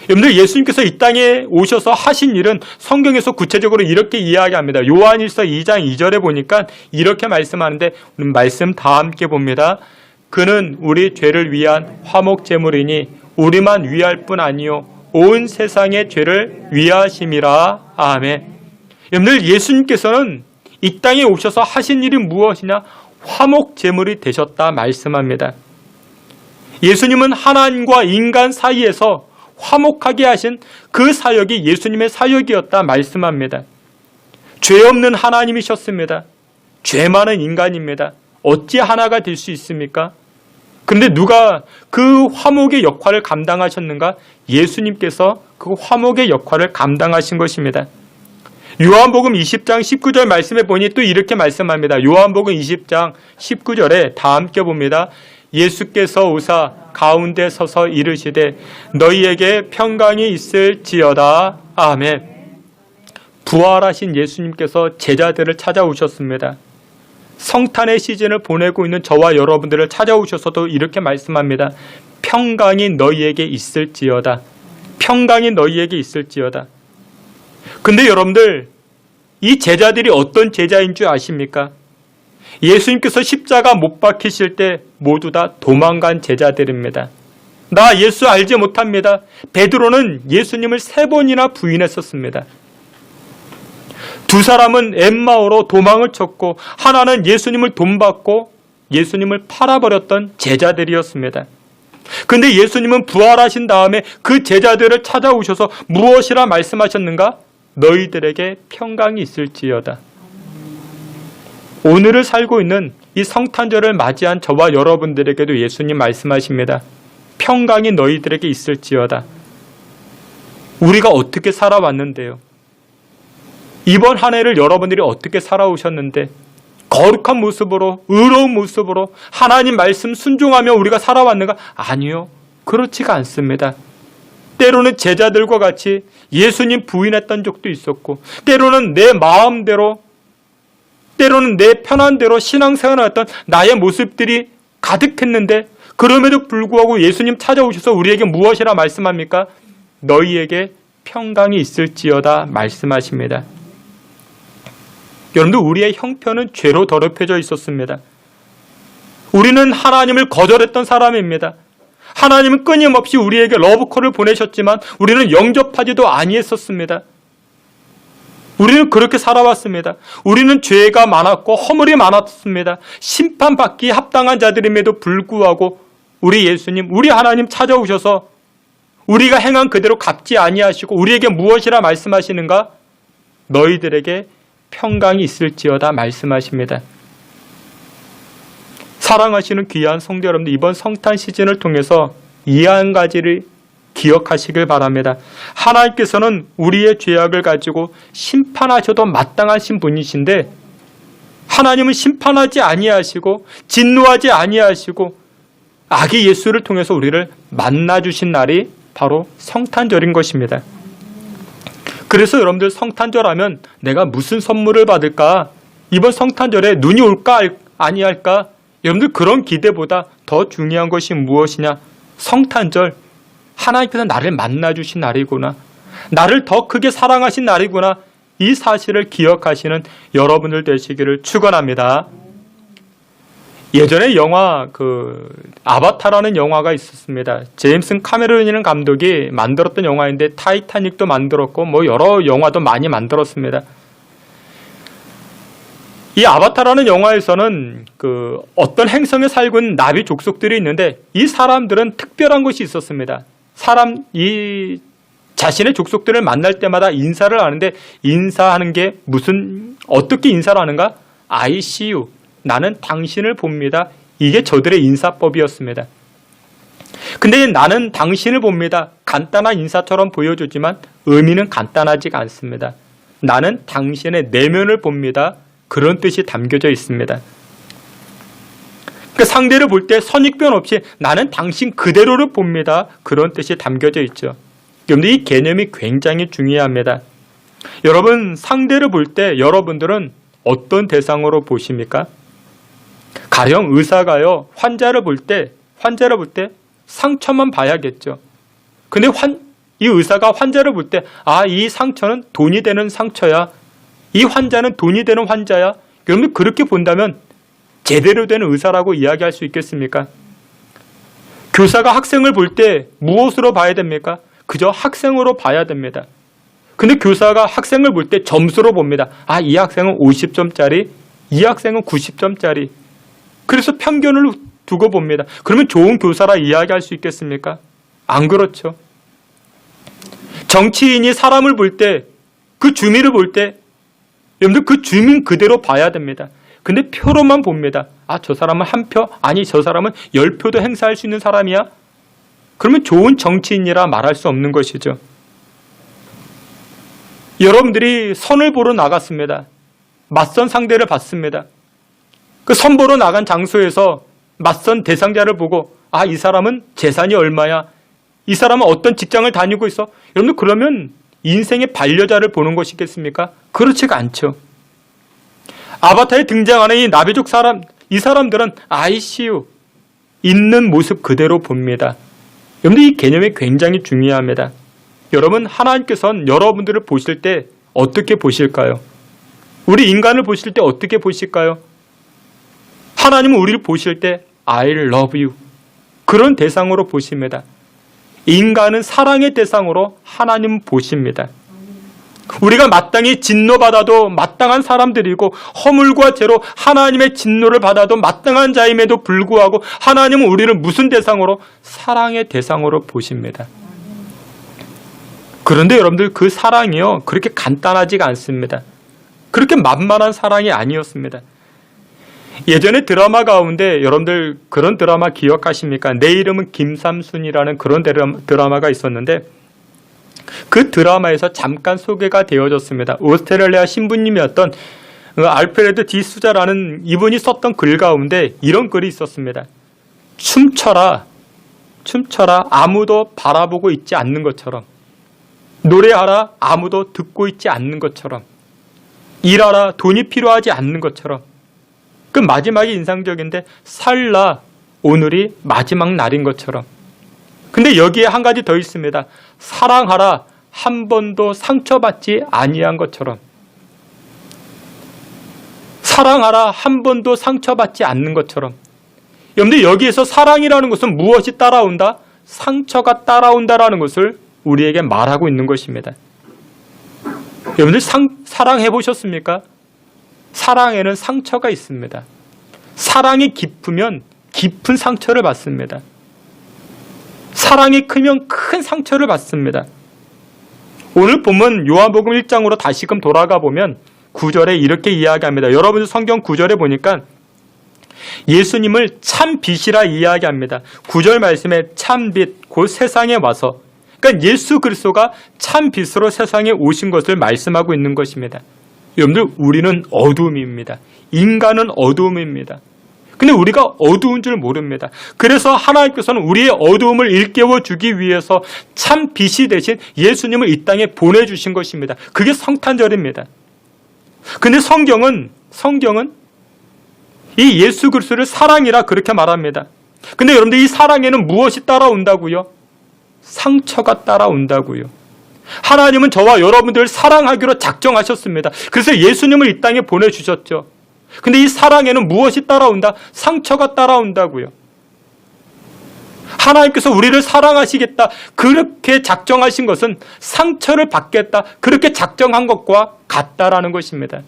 여러분들 예수님께서 이 땅에 오셔서 하신 일은 성경에서 구체적으로 이렇게 이야기합니다. 요한일서 2장 2절에 보니까 이렇게 말씀하는데 우리 말씀 다 함께 봅니다. 그는 우리 죄를 위한 화목제물이니 우리만 위할 뿐 아니요 온 세상의 죄를 위하심이라. 아멘. 여러분들 예수님께서는 이 땅에 오셔서 하신 일이 무엇이냐? 화목제물이 되셨다 말씀합니다. 예수님은 하나님과 인간 사이에서 화목하게 하신 그 사역이 예수님의 사역이었다 말씀합니다. 죄 없는 하나님이셨습니다. 죄 많은 인간입니다. 어찌 하나가 될 수 있습니까? 근데 누가 그 화목의 역할을 감당하셨는가? 예수님께서 그 화목의 역할을 감당하신 것입니다. 요한복음 20장 19절 말씀에 보니 또 이렇게 말씀합니다. 요한복음 20장 19절에 다 함께 봅니다. 예수께서 오사 가운데 서서 이르시되 너희에게 평강이 있을지어다. 아멘. 부활하신 예수님께서 제자들을 찾아오셨습니다. 성탄의 시즌을 보내고 있는 저와 여러분들을 찾아오셔서도 이렇게 말씀합니다. 평강이 너희에게 있을지어다. 평강이 너희에게 있을지어다. 근데 여러분들 이 제자들이 어떤 제자인 줄 아십니까? 예수님께서 십자가 못 박히실 때 모두 다 도망간 제자들입니다. 나 예수 알지 못합니다. 베드로는 예수님을 3번이나 부인했었습니다. 두 사람은 엠마오로 도망을 쳤고 하나는 예수님을 돈받고 예수님을 팔아버렸던 제자들이었습니다. 근데 예수님은 부활하신 다음에 그 제자들을 찾아오셔서 무엇이라 말씀하셨는가? 너희들에게 평강이 있을지어다. 오늘을 살고 있는 이 성탄절을 맞이한 저와 여러분들에게도 예수님 말씀하십니다. 평강이 너희들에게 있을지어다. 우리가 어떻게 살아왔는데요? 이번 한 해를 여러분들이 어떻게 살아오셨는데 거룩한 모습으로 의로운 모습으로 하나님 말씀 순종하며 우리가 살아왔는가? 아니요. 그렇지가 않습니다. 때로는 제자들과 같이 예수님 부인했던 적도 있었고 때로는 내 마음대로 때로는 내 편한 대로 신앙생활을 했던 나의 모습들이 가득했는데 그럼에도 불구하고 예수님 찾아오셔서 우리에게 무엇이라 말씀합니까? 너희에게 평강이 있을지어다 말씀하십니다. 여러분들 우리의 형편은 죄로 더럽혀져 있었습니다. 우리는 하나님을 거절했던 사람입니다. 하나님은 끊임없이 우리에게 러브콜을 보내셨지만 우리는 영접하지도 아니했었습니다. 우리는 그렇게 살아왔습니다. 우리는 죄가 많았고 허물이 많았습니다. 심판받기 합당한 자들임에도 불구하고 우리 예수님, 우리 하나님 찾아오셔서 우리가 행한 그대로 갚지 아니하시고 우리에게 무엇이라 말씀하시는가? 너희들에게 평강이 있을지어다 말씀하십니다. 사랑하시는 귀한 성도 여러분들, 이번 성탄 시즌을 통해서 이 한 가지를 기억하시길 바랍니다. 하나님께서는 우리의 죄악을 가지고 심판하셔도 마땅하신 분이신데 하나님은 심판하지 아니하시고 진노하지 아니하시고 아기 예수를 통해서 우리를 만나주신 날이 바로 성탄절인 것입니다. 그래서 여러분들 성탄절 하면 내가 무슨 선물을 받을까? 이번 성탄절에 눈이 올까 아니할까? 여러분들 그런 기대보다 더 중요한 것이 무엇이냐? 성탄절, 하나님께서 나를 만나주신 날이구나. 나를 더 크게 사랑하신 날이구나. 이 사실을 기억하시는 여러분들 되시기를 축원합니다. 예전에 영화 아바타라는 영화가 있었습니다. 제임스 카메론이라는 감독이 만들었던 영화인데 타이타닉도 만들었고 여러 영화도 많이 만들었습니다. 이 아바타라는 영화에서는 어떤 행성에 살고 있는 나비 족속들이 있는데 이 사람들은 특별한 것이 있었습니다. 이 자신의 족속들을 만날 때마다 인사를 하는데 인사하는 게 어떻게 인사를 하는가? I see you. 나는 당신을 봅니다. 이게 저들의 인사법이었습니다. 근데 나는 당신을 봅니다. 간단한 인사처럼 보여주지만 의미는 간단하지가 않습니다. 나는 당신의 내면을 봅니다. 그런 뜻이 담겨져 있습니다. 그 상대를 볼 때 선입견 없이 나는 당신 그대로를 봅니다. 그런 뜻이 담겨져 있죠. 그런데 이 개념이 굉장히 중요합니다. 여러분, 상대를 볼 때 여러분들은 어떤 대상으로 보십니까? 가령 의사가요, 환자를 볼 때 상처만 봐야겠죠. 근데 이 의사가 환자를 볼 때, 이 상처는 돈이 되는 상처야. 이 환자는 돈이 되는 환자야. 여러분 그렇게 본다면 제대로 된 의사라고 이야기할 수 있겠습니까? 교사가 학생을 볼 때 무엇으로 봐야 됩니까? 그저 학생으로 봐야 됩니다. 근데 교사가 학생을 볼 때 점수로 봅니다. 이 학생은 50점짜리, 이 학생은 90점짜리. 그래서 편견을 두고 봅니다. 그러면 좋은 교사라 이야기할 수 있겠습니까? 안 그렇죠. 정치인이 사람을 볼 때, 그 주민을 볼 때, 여러분들 그 주민 그대로 봐야 됩니다. 근데 표로만 봅니다. 저 사람은 한 표? 아니, 저 사람은 10표도 행사할 수 있는 사람이야? 그러면 좋은 정치인이라 말할 수 없는 것이죠. 여러분들이 선을 보러 나갔습니다. 맞선 상대를 봤습니다. 그 선보러 나간 장소에서 맞선 대상자를 보고 이 사람은 재산이 얼마야? 이 사람은 어떤 직장을 다니고 있어? 여러분들 그러면 인생의 반려자를 보는 것이겠습니까? 그렇지가 않죠. 아바타에 등장하는 이 나비족 사람, 이 사람들은 ICU 있는 모습 그대로 봅니다. 여러분들 이 개념이 굉장히 중요합니다. 여러분, 하나님께서는 여러분들을 보실 때 어떻게 보실까요? 우리 인간을 보실 때 어떻게 보실까요? 하나님은 우리를 보실 때 I love you 그런 대상으로 보십니다. 인간은 사랑의 대상으로 하나님 보십니다. 우리가 마땅히 진노받아도 마땅한 사람들이고 허물과 죄로 하나님의 진노를 받아도 마땅한 자임에도 불구하고 하나님은 우리를 무슨 대상으로? 사랑의 대상으로 보십니다. 그런데 여러분들 그 사랑이요 그렇게 간단하지가 않습니다. 그렇게 만만한 사랑이 아니었습니다. 예전에 드라마 가운데 여러분들 그런 드라마 기억하십니까? 내 이름은 김삼순이라는 그런 드라마가 있었는데 그 드라마에서 잠깐 소개가 되어졌습니다. 오스트레일리아 신부님이었던 알프레드 디 수자라는 이분이 썼던 글 가운데 이런 글이 있었습니다. 춤춰라, 춤춰라 아무도 바라보고 있지 않는 것처럼, 노래하라 아무도 듣고 있지 않는 것처럼, 일하라 돈이 필요하지 않는 것처럼. 그 마지막이 인상적인데 살라 오늘이 마지막 날인 것처럼. 근데 여기에 한 가지 더 있습니다. 사랑하라 한 번도 상처받지 아니한 것처럼. 사랑하라 한 번도 상처받지 않는 것처럼. 여러분들 여기에서 사랑이라는 것은 무엇이 따라온다? 상처가 따라온다라는 것을 우리에게 말하고 있는 것입니다. 여러분들 사랑해 보셨습니까? 사랑에는 상처가 있습니다. 사랑이 깊으면 깊은 상처를 받습니다. 사랑이 크면 큰 상처를 받습니다. 오늘 본문 요한복음 1장으로 다시금 돌아가 보면 9절에 이렇게 이야기합니다. 여러분들 성경 9절에 보니까 예수님을 참 빛이라 이야기합니다. 9절 말씀에 참 빛, 곧 세상에 와서, 그러니까 예수 그리스도가 참 빛으로 세상에 오신 것을 말씀하고 있는 것입니다. 여러분들 우리는 어두움입니다. 인간은 어두움입니다. 근데 우리가 어두운 줄 모릅니다. 그래서 하나님께서는 우리의 어두움을 일깨워 주기 위해서 참 빛이 되신 예수님을 이 땅에 보내주신 것입니다. 그게 성탄절입니다. 근데 성경은 성경은 이 예수 그리스도를 사랑이라 그렇게 말합니다. 근데 여러분들 이 사랑에는 무엇이 따라온다고요? 상처가 따라온다고요. 하나님은 저와 여러분들을 사랑하기로 작정하셨습니다. 그래서 예수님을 이 땅에 보내주셨죠. 근데 이 사랑에는 무엇이 따라온다? 상처가 따라온다고요. 하나님께서 우리를 사랑하시겠다 그렇게 작정하신 것은 상처를 받겠다 그렇게 작정한 것과 같다라는 것입니다.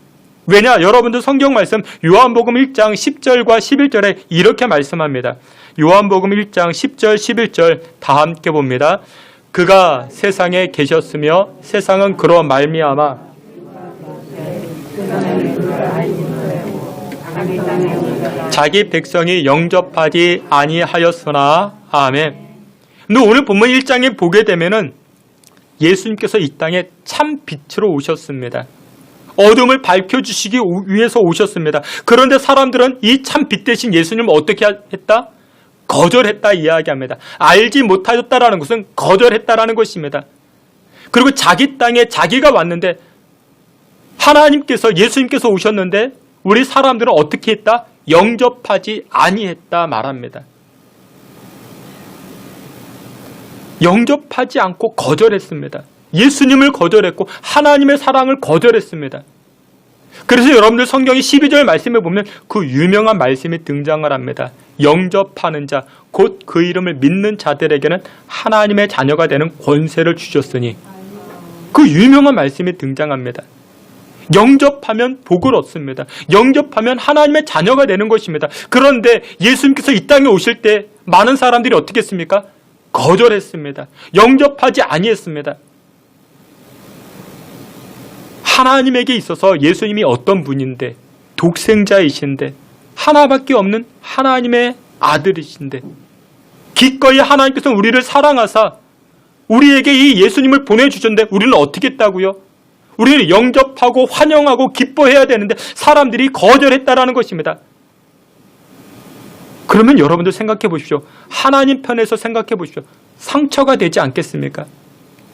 왜냐? 여러분들 성경 말씀 요한복음 1장 10절과 11절에 이렇게 말씀합니다. 요한복음 1장 10절 11절 다 함께 봅니다. 그가 세상에 계셨으며 세상은 그로 말미암아 자기 백성이 영접하지 아니하였으나 아멘. 근데 오늘 본문 1장에 보게 되면은 예수님께서 이 땅에 참 빛으로 오셨습니다. 어둠을 밝혀주시기 위해서 오셨습니다. 그런데 사람들은 이 참 빛 대신 예수님을 어떻게 했다? 거절했다 이야기합니다. 알지 못하였다라는 것은 거절했다라는 것입니다. 그리고 자기 땅에 자기가 왔는데 하나님께서 예수님께서 오셨는데 우리 사람들은 어떻게 했다? 영접하지 아니했다 말합니다. 영접하지 않고 거절했습니다. 예수님을 거절했고 하나님의 사랑을 거절했습니다. 그래서 여러분들 성경의 12절 말씀에 보면 그 유명한 말씀이 등장을 합니다. 영접하는 자, 곧 그 이름을 믿는 자들에게는 하나님의 자녀가 되는 권세를 주셨으니 그 유명한 말씀이 등장합니다. 영접하면 복을 얻습니다. 영접하면 하나님의 자녀가 되는 것입니다. 그런데 예수님께서 이 땅에 오실 때 많은 사람들이 어떻게 했습니까? 거절했습니다. 영접하지 아니했습니다. 하나님에게 있어서 예수님이 어떤 분인데 독생자이신데 하나밖에 없는 하나님의 아들이신데 기꺼이 하나님께서 우리를 사랑하사 우리에게 이 예수님을 보내주셨는데 우리는 어떻게 했다고요? 우리는 영접하고 환영하고 기뻐해야 되는데 사람들이 거절했다라는 것입니다. 그러면 여러분들 생각해 보십시오. 하나님 편에서 생각해 보십시오. 상처가 되지 않겠습니까?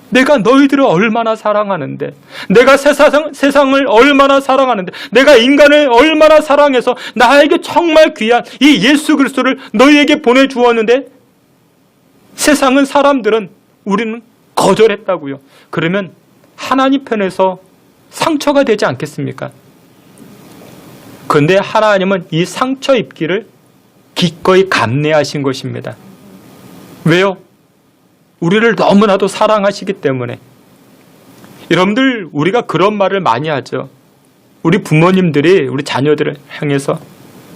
내가 너희들을 얼마나 사랑하는데, 내가 세상을 얼마나 사랑하는데, 내가 인간을 얼마나 사랑해서 나에게 정말 귀한 이 예수 그리스도를 너희에게 보내주었는데 세상은 사람들은 우리는 거절했다고요. 그러면 하나님 편에서 상처가 되지 않겠습니까? 그런데 하나님은 이 상처 입기를 기꺼이 감내하신 것입니다. 왜요? 우리를 너무나도 사랑하시기 때문에. 여러분들 우리가 그런 말을 많이 하죠. 우리 부모님들이 우리 자녀들을 향해서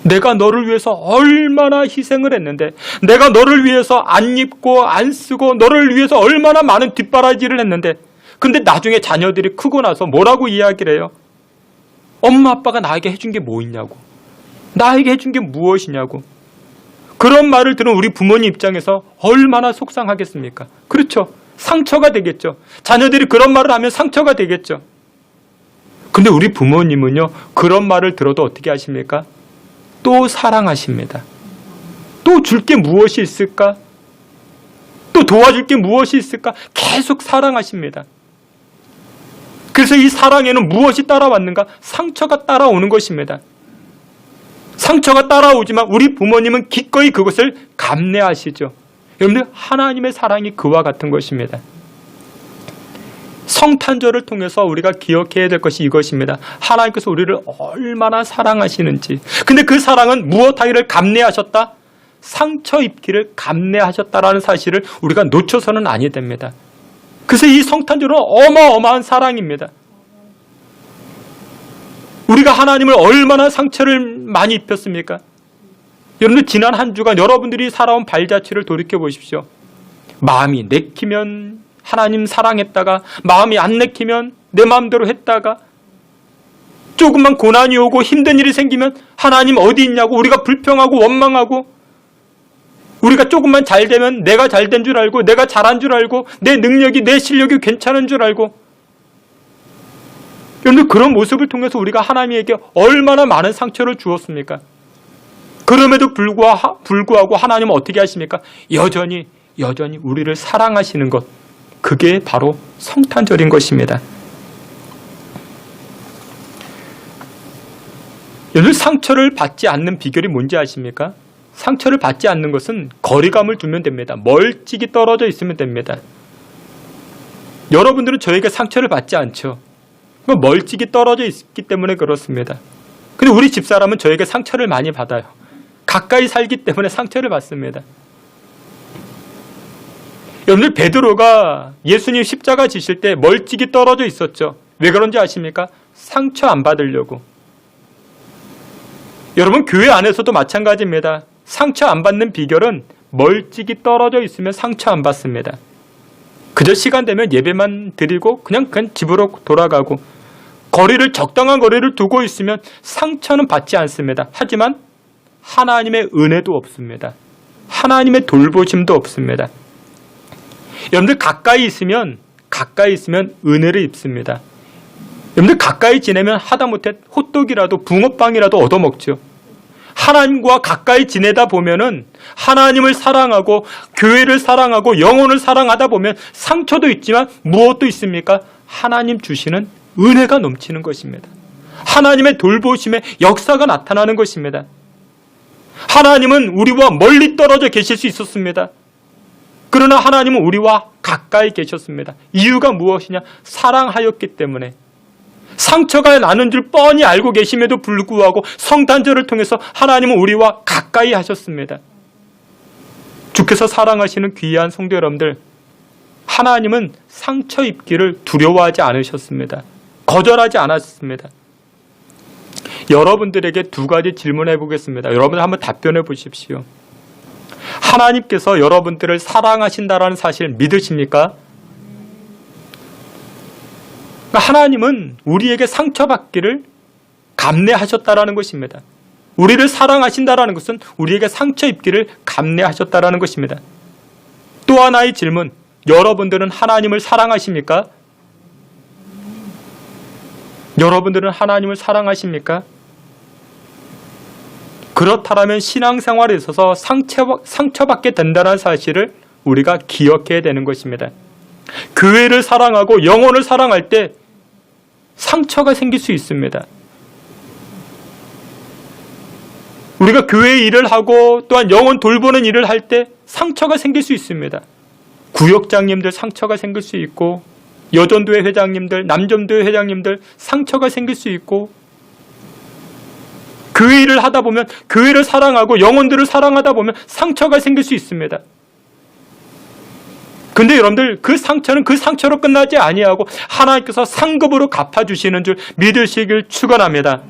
내가 너를 위해서 얼마나 희생을 했는데, 내가 너를 위해서 안 입고 안 쓰고 너를 위해서 얼마나 많은 뒷바라지를 했는데, 근데 나중에 자녀들이 크고 나서 뭐라고 이야기를 해요? 엄마 아빠가 나에게 해준 게 뭐 있냐고, 나에게 해준 게 무엇이냐고. 그런 말을 들은 우리 부모님 입장에서 얼마나 속상하겠습니까? 그렇죠. 상처가 되겠죠. 자녀들이 그런 말을 하면 상처가 되겠죠. 근데 우리 부모님은요, 그런 말을 들어도 어떻게 하십니까? 또 사랑하십니다. 또 줄 게 무엇이 있을까? 또 도와줄 게 무엇이 있을까? 계속 사랑하십니다. 그래서 이 사랑에는 무엇이 따라왔는가? 상처가 따라오는 것입니다. 상처가 따라오지만 우리 부모님은 기꺼이 그것을 감내하시죠. 여러분들 하나님의 사랑이 그와 같은 것입니다. 성탄절을 통해서 우리가 기억해야 될 것이 이것입니다. 하나님께서 우리를 얼마나 사랑하시는지. 근데 그 사랑은 무엇 하기를 감내하셨다? 상처 입기를 감내하셨다라는 사실을 우리가 놓쳐서는 아니 됩니다. 그래서 이 성탄절은 어마어마한 사랑입니다. 우리가 하나님을 얼마나 상처를 많이 입혔습니까? 여러분들 지난 한 주간 여러분들이 살아온 발자취를 돌이켜 보십시오. 마음이 내키면 하나님 사랑했다가, 마음이 안 내키면 내 마음대로 했다가, 조금만 고난이 오고 힘든 일이 생기면 하나님 어디 있냐고 우리가 불평하고 원망하고, 우리가 조금만 잘 되면 내가 잘 된 줄 알고, 내가 잘한 줄 알고, 내 능력이, 내 실력이 괜찮은 줄 알고. 여러분들 그런 모습을 통해서 우리가 하나님에게 얼마나 많은 상처를 주었습니까? 그럼에도 불구하고 하나님은 어떻게 하십니까? 여전히 우리를 사랑하시는 것, 그게 바로 성탄절인 것입니다. 여러분, 상처를 받지 않는 비결이 뭔지 아십니까? 상처를 받지 않는 것은 거리감을 두면 됩니다. 멀찍이 떨어져 있으면 됩니다. 여러분들은 저에게 상처를 받지 않죠. 멀찍이 떨어져 있기 때문에 그렇습니다. 근데 우리 집사람은 저에게 상처를 많이 받아요. 가까이 살기 때문에 상처를 받습니다. 여러분들, 베드로가 예수님 십자가 지실 때 멀찍이 떨어져 있었죠. 왜 그런지 아십니까? 상처 안 받으려고. 여러분, 교회 안에서도 마찬가지입니다. 상처 안 받는 비결은 멀찍이 떨어져 있으면 상처 안 받습니다. 그저 시간 되면 예배만 드리고 그냥 집으로 돌아가고, 적당한 거리를 두고 있으면 상처는 받지 않습니다. 하지만 하나님의 은혜도 없습니다. 하나님의 돌보심도 없습니다. 여러분들, 가까이 있으면 은혜를 입습니다. 여러분들, 가까이 지내면 하다못해 호떡이라도 붕어빵이라도 얻어먹죠. 하나님과 가까이 지내다 보면은 하나님을 사랑하고 교회를 사랑하고 영혼을 사랑하다 보면 상처도 있지만 무엇도 있습니까? 하나님 주시는 은혜가 넘치는 것입니다. 하나님의 돌보심의 역사가 나타나는 것입니다. 하나님은 우리와 멀리 떨어져 계실 수 있었습니다. 그러나 하나님은 우리와 가까이 계셨습니다. 이유가 무엇이냐? 사랑하였기 때문에. 상처가 나는 줄 뻔히 알고 계심에도 불구하고 성탄절을 통해서 하나님은 우리와 가까이 하셨습니다. 주께서 사랑하시는 귀한 성도 여러분들, 하나님은 상처 입기를 두려워하지 않으셨습니다. 거절하지 않았습니다. 여러분들에게 두 가지 질문해 보겠습니다. 여러분 한번 답변해 보십시오. 하나님께서 여러분들을 사랑하신다라는 사실 믿으십니까? 하나님은 우리에게 상처받기를 감내하셨다라는 것입니다. 우리를 사랑하신다라는 것은 우리에게 상처 입기를 감내하셨다라는 것입니다. 또 하나의 질문, 여러분들은 하나님을 사랑하십니까? 여러분들은 하나님을 사랑하십니까? 그렇다면 신앙생활에 있어서 상처받게 된다는 사실을 우리가 기억해야 되는 것입니다. 교회를 사랑하고 영혼을 사랑할 때 상처가 생길 수 있습니다. 우리가 교회 일을 하고 또한 영혼 돌보는 일을 할 때 상처가 생길 수 있습니다. 구역장님들 상처가 생길 수 있고, 여전도회 회장님들, 남전도회 회장님들 상처가 생길 수 있고, 교회 일을 하다 보면 교회를 사랑하고 영혼들을 사랑하다 보면 상처가 생길 수 있습니다. 근데 여러분들, 그 상처는 그 상처로 끝나지 아니하고 하나님께서 상급으로 갚아주시는 줄 믿으시길 축원합니다.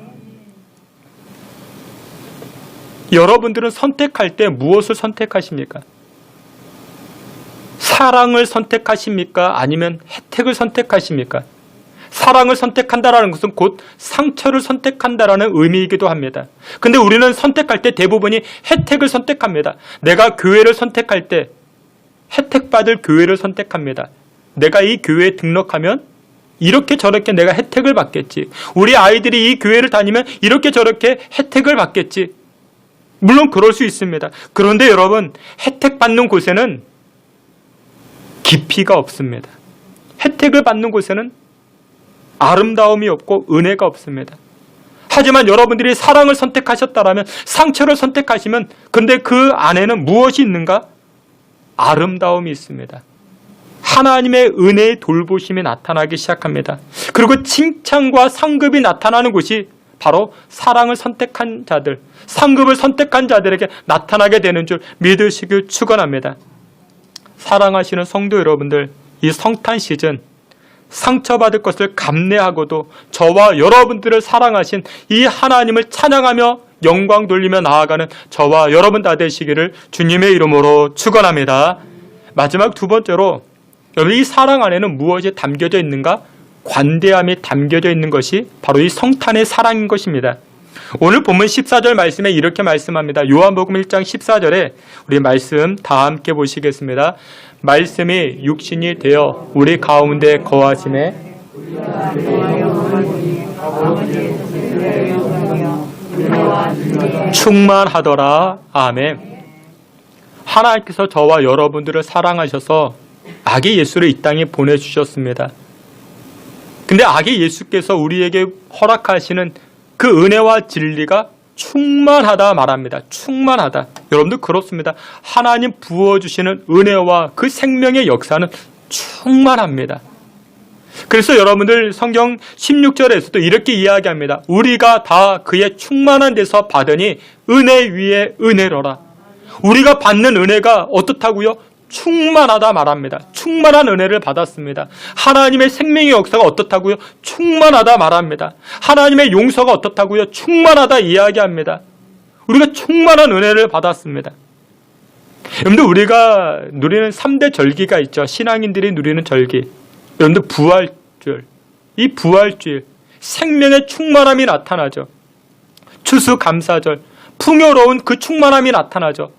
여러분들은 선택할 때 무엇을 선택하십니까? 사랑을 선택하십니까? 아니면 혜택을 선택하십니까? 사랑을 선택한다라는 것은 곧 상처를 선택한다라는 의미이기도 합니다. 근데 우리는 선택할 때 대부분이 혜택을 선택합니다. 내가 교회를 선택할 때 혜택받을 교회를 선택합니다. 내가 이 교회에 등록하면 이렇게 저렇게 내가 혜택을 받겠지. 우리 아이들이 이 교회를 다니면 이렇게 저렇게 혜택을 받겠지. 물론 그럴 수 있습니다. 그런데 여러분, 혜택 받는 곳에는 깊이가 없습니다. 혜택을 받는 곳에는 아름다움이 없고 은혜가 없습니다. 하지만 여러분들이 사랑을 선택하셨다면, 상처를 선택하시면, 근데 그 안에는 무엇이 있는가? 아름다움이 있습니다. 하나님의 은혜의 돌보심이 나타나기 시작합니다. 그리고 칭찬과 상급이 나타나는 곳이 바로 사랑을 선택한 자들, 상급을 선택한 자들에게 나타나게 되는 줄 믿으시길 축원합니다. 사랑하시는 성도 여러분들, 이 성탄 시즌 상처받을 것을 감내하고도 저와 여러분들을 사랑하신 이 하나님을 찬양하며 영광 돌리며 나아가는 저와 여러분 다 되시기를 주님의 이름으로 축원합니다. 마지막 두 번째로, 여러분, 이 사랑 안에는 무엇이 담겨져 있는가? 관대함이 담겨져 있는 것이 바로 이 성탄의 사랑인 것입니다. 오늘 본문 14절 말씀에 이렇게 말씀합니다. 요한복음 1장 14절에 우리 말씀 다 함께 보시겠습니다. 말씀이 육신이 되어 우리 가운데 거하심에 충만하더라. 아멘. 하나님께서 저와 여러분들을 사랑하셔서 아기 예수를 이 땅에 보내주셨습니다. 근데 아기 예수께서 우리에게 허락하시는 그 은혜와 진리가 충만하다 말합니다. 충만하다. 여러분들 그렇습니다. 하나님 부어주시는 은혜와 그 생명의 역사는 충만합니다. 그래서 여러분들 성경 16절에서도 이렇게 이야기합니다. 우리가 다 그의 충만한 데서 받으니 은혜 위에 은혜로라. 우리가 받는 은혜가 어떻다고요? 충만하다 말합니다. 충만한 은혜를 받았습니다. 하나님의 생명의 역사가 어떻다고요? 충만하다 말합니다. 하나님의 용서가 어떻다고요? 충만하다 이야기합니다. 우리가 충만한 은혜를 받았습니다. 여러분들 우리가 누리는 3대 절기가 있죠. 신앙인들이 누리는 절기. 여러분들 부활절, 이 부활주일 생명의 충만함이 나타나죠. 추수감사절, 풍요로운 그 충만함이 나타나죠.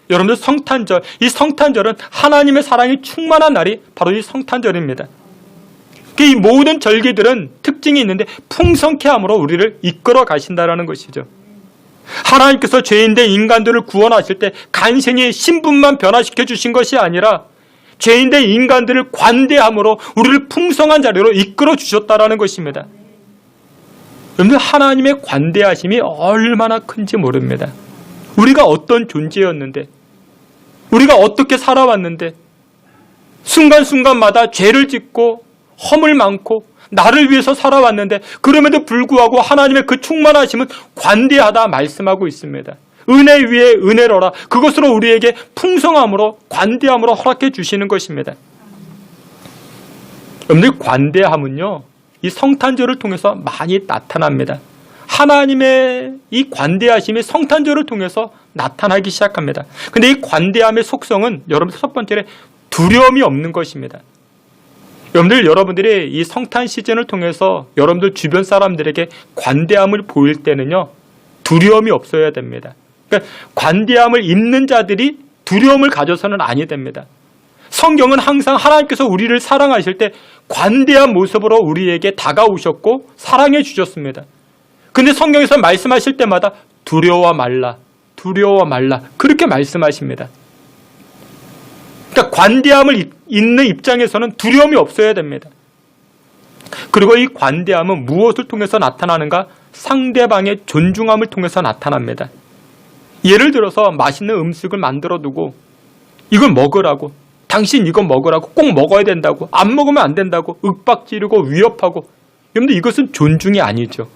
여러분들 성탄절, 이 성탄절은 하나님의 사랑이 충만한 날이 바로 이 성탄절입니다. 이 모든 절기들은 특징이 있는데 풍성케 함으로 우리를 이끌어 가신다는 것이죠. 하나님께서 죄인된 인간들을 구원하실 때 간신히 신분만 변화시켜 주신 것이 아니라 죄인된 인간들을 관대함으로 우리를 풍성한 자리로 이끌어 주셨다는 것입니다. 여러분들 하나님의 관대하심이 얼마나 큰지 모릅니다. 우리가 어떤 존재였는데, 우리가 어떻게 살아왔는데, 순간순간마다 죄를 짓고 허물 많고 나를 위해서 살아왔는데 그럼에도 불구하고 하나님의 그 충만하심은 관대하다 말씀하고 있습니다. 은혜 위에 은혜로라. 그것으로 우리에게 풍성함으로 관대함으로 허락해 주시는 것입니다. 여러분들 관대함은요, 이 성탄절을 통해서 많이 나타납니다. 하나님의 이 관대하심이 성탄절을 통해서 나타나기 시작합니다. 근데 이 관대함의 속성은 여러분 첫 번째로 두려움이 없는 것입니다. 여러분들이 이 성탄 시즌을 통해서 여러분들 주변 사람들에게 관대함을 보일 때는요, 두려움이 없어야 됩니다. 그러니까 관대함을 입는 자들이 두려움을 가져서는 아니 됩니다. 성경은 항상 하나님께서 우리를 사랑하실 때 관대한 모습으로 우리에게 다가오셨고 사랑해 주셨습니다. 근데 성경에서 말씀하실 때마다 두려워 말라, 두려워 말라 그렇게 말씀하십니다. 그러니까 관대함을 잇는 입장에서는 두려움이 없어야 됩니다. 그리고 이 관대함은 무엇을 통해서 나타나는가? 상대방의 존중함을 통해서 나타납니다. 예를 들어서 맛있는 음식을 만들어 두고 이걸 먹으라고, 당신 이거 먹으라고, 꼭 먹어야 된다고, 안 먹으면 안 된다고 윽박지르고 위협하고, 여러분들 이것은 존중이 아니죠.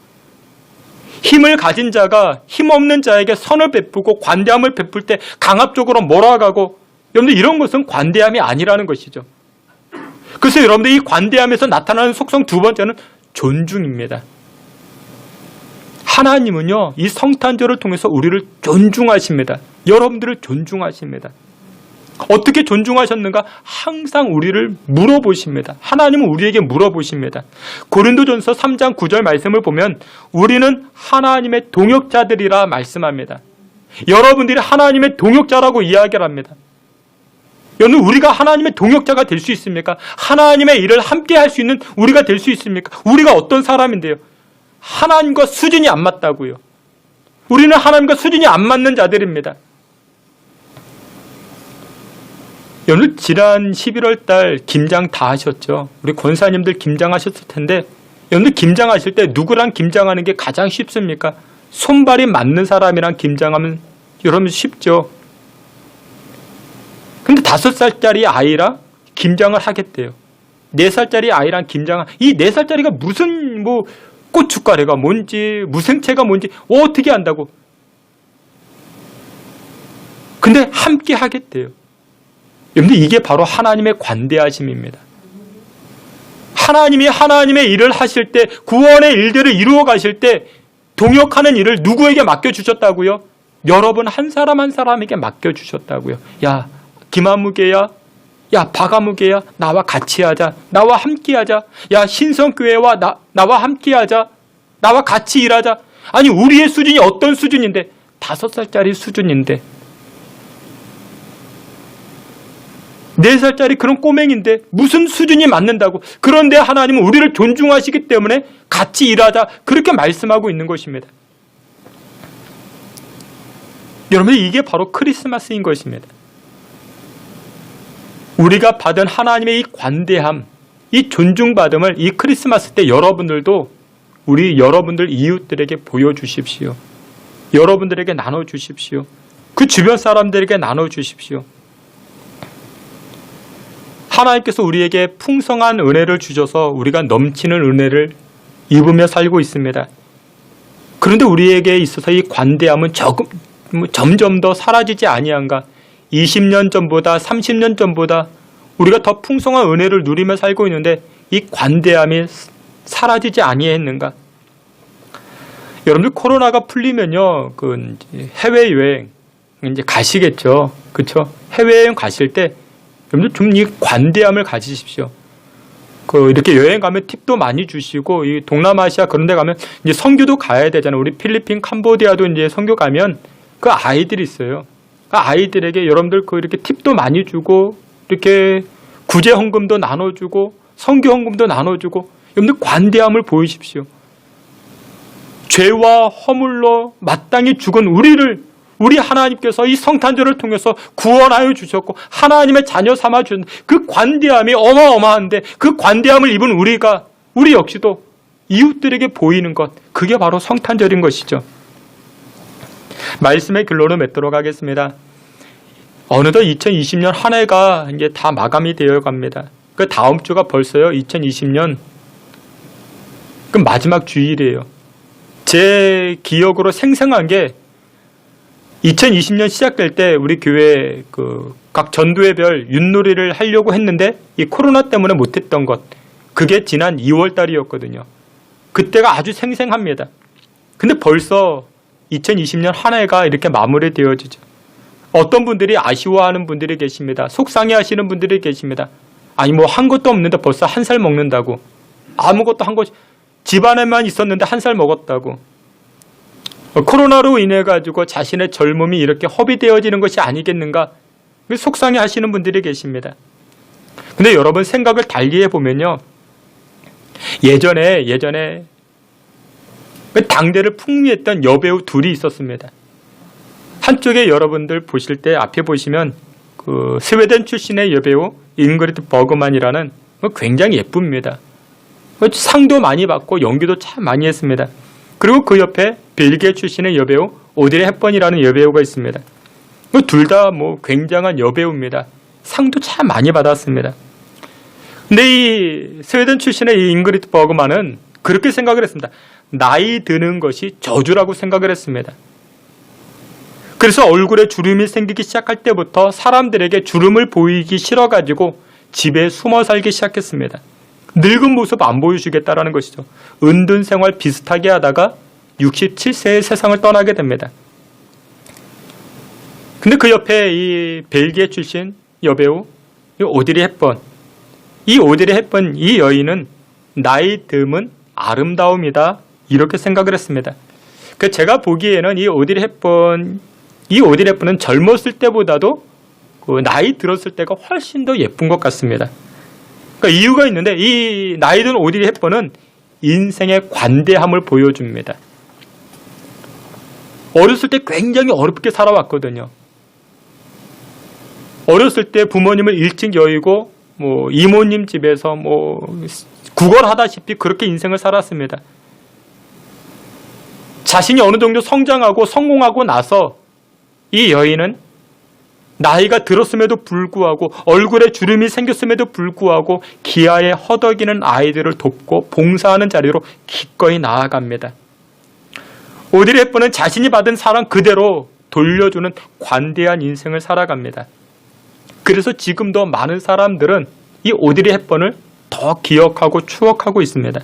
힘을 가진 자가 힘없는 자에게 선을 베푸고 관대함을 베풀 때 강압적으로 몰아가고, 여러분들 이런 것은 관대함이 아니라는 것이죠. 그래서 여러분들 이 관대함에서 나타나는 속성 두 번째는 존중입니다. 하나님은요, 이 성탄절을 통해서 우리를 존중하십니다. 여러분들을 존중하십니다. 어떻게 존중하셨는가? 항상 우리를 물어보십니다. 하나님은 우리에게 물어보십니다. 고린도전서 3장 9절 말씀을 보면 우리는 하나님의 동역자들이라 말씀합니다. 여러분들이 하나님의 동역자라고 이야기를 합니다. 여러분, 우리가 하나님의 동역자가 될 수 있습니까? 하나님의 일을 함께 할 수 있는 우리가 될 수 있습니까? 우리가 어떤 사람인데요? 하나님과 수준이 안 맞다고요. 우리는 하나님과 수준이 안 맞는 자들입니다. 여러분, 지난 11월 달 김장 다 하셨죠? 우리 권사님들 김장하셨을 텐데, 여러분들 김장하실 때 누구랑 김장하는 게 가장 쉽습니까? 손발이 맞는 사람이랑 김장하면 여러분 쉽죠. 근데 5살짜리 아이랑 김장을 하겠대요. 4살짜리 아이랑 김장을, 이 4살짜리가 무슨 고춧가루가 뭔지 무생채가 뭔지 어떻게 안다고. 근데 함께 하겠대요. 여러분들 이게 바로 하나님의 관대하심입니다. 하나님이 하나님의 일을 하실 때, 구원의 일들을 이루어 가실 때 동역하는 일을 누구에게 맡겨주셨다고요? 여러분 한 사람 한 사람에게 맡겨주셨다고요. 야 김한무개야, 야 박아무개야, 나와 같이 하자, 나와 함께 하자. 야 신성교회와 나와 함께 하자, 나와 같이 일하자. 아니 우리의 수준이 어떤 수준인데, 5살짜리 수준인데, 4살짜리 그런 꼬맹인데 무슨 수준이 맞는다고. 그런데 하나님은 우리를 존중하시기 때문에 같이 일하자, 그렇게 말씀하고 있는 것입니다. 여러분, 이게 바로 크리스마스인 것입니다. 우리가 받은 하나님의 이 관대함, 이 존중받음을 이 크리스마스 때 여러분들도 우리 여러분들 이웃들에게 보여주십시오. 여러분들에게 나눠주십시오. 그 주변 사람들에게 나눠주십시오. 하나님께서 우리에게 풍성한 은혜를 주셔서 우리가 넘치는 은혜를 입으며 살고 있습니다. 그런데 우리에게 있어서 이 관대함은 점점 더 사라지지 아니한가? 20년 전보다 30년 전보다 우리가 더 풍성한 은혜를 누리며 살고 있는데 이 관대함이 사라지지 아니했는가? 여러분들 코로나가 풀리면요, 그 해외 여행 이제 가시겠죠, 그렇죠? 해외 여행 가실 때 여러분들 좀 이 관대함을 가지십시오. 그 이렇게 여행 가면 팁도 많이 주시고 이 동남아시아 그런 데 가면 이제 선교도 가야 되잖아요. 우리 필리핀, 캄보디아도 이제 선교 가면 그 아이들이 있어요. 그 아이들에게 여러분들 그 이렇게 팁도 많이 주고 이렇게 구제 헌금도 나눠주고 선교 헌금도 나눠주고 여러분들 관대함을 보이십시오. 죄와 허물로 마땅히 죽은 우리 하나님께서 이 성탄절을 통해서 구원하여 주셨고 하나님의 자녀 삼아 주신 그 관대함이 어마어마한데 그 관대함을 입은 우리 역시도 이웃들에게 보이는 것, 그게 바로 성탄절인 것이죠. 말씀의 결론을 맺도록 하겠습니다. 어느덧 2020년 한 해가 이제 다 마감이 되어 갑니다. 그 다음 주가 벌써요, 2020년 그 마지막 주일이에요. 제 기억으로 생생한 게 2020년 시작될 때 우리 교회 그 각 전도회별 윷놀이를 하려고 했는데 이 코로나 때문에 못했던 것, 그게 지난 2월 달이었거든요. 그때가 아주 생생합니다. 근데 벌써 2020년 한 해가 이렇게 마무리되어지죠. 어떤 분들이 아쉬워하는 분들이 계십니다. 속상해하시는 분들이 계십니다. 아니 뭐 한 것도 없는데 벌써 한 살 먹는다고, 아무것도 한 것 집안에만 있었는데 한 살 먹었다고, 코로나로 인해 가지고 자신의 젊음이 이렇게 허비되어지는 것이 아니겠는가, 속상해하시는 분들이 계십니다. 근데 여러분 생각을 달리 해보면요, 예전에 당대를 풍미했던 여배우 둘이 있었습니다. 한쪽에 여러분들 보실 때 앞에 보시면 그 스웨덴 출신의 여배우 잉그리드 버그만이라는 굉장히 예쁩니다. 상도 많이 받고 연기도 참 많이 했습니다. 그리고 그 옆에 벨기에 출신의 여배우 오드리 헵번이라는 여배우가 있습니다. 둘 다 뭐 굉장한 여배우입니다. 상도 참 많이 받았습니다. 근데 이 스웨덴 출신의 이 잉그리드 버그만은 그렇게 생각을 했습니다. 나이 드는 것이 저주라고 생각을 했습니다. 그래서 얼굴에 주름이 생기기 시작할 때부터 사람들에게 주름을 보이기 싫어가지고 집에 숨어 살기 시작했습니다. 늙은 모습 안 보여주겠다라는 것이죠. 은둔 생활 비슷하게 하다가 67세의 세상을 떠나게 됩니다. 근데 그 옆에 이 벨기에 출신 여배우 오드리 헵번, 이 오드리 헵번 이 여인은 나이 듦은 아름다움이다, 이렇게 생각을 했습니다. 그 제가 보기에는 이 오드리 헵번은 젊었을 때보다도 그 나이 들었을 때가 훨씬 더 예쁜 것 같습니다. 그러니까 이유가 있는데 이 나이 든 오드리 헵번은 인생의 관대함을 보여줍니다. 어렸을 때 굉장히 어렵게 살아왔거든요. 어렸을 때 부모님을 일찍 여의고 뭐 이모님 집에서 뭐 구걸하다시피 그렇게 인생을 살았습니다. 자신이 어느 정도 성장하고 성공하고 나서 이 여인은 나이가 들었음에도 불구하고 얼굴에 주름이 생겼음에도 불구하고 기아에 허덕이는 아이들을 돕고 봉사하는 자리로 기꺼이 나아갑니다. 오드리 헵번은 자신이 받은 사랑 그대로 돌려주는 관대한 인생을 살아갑니다. 그래서 지금도 많은 사람들은 이 오드리 헵번을 더 기억하고 추억하고 있습니다.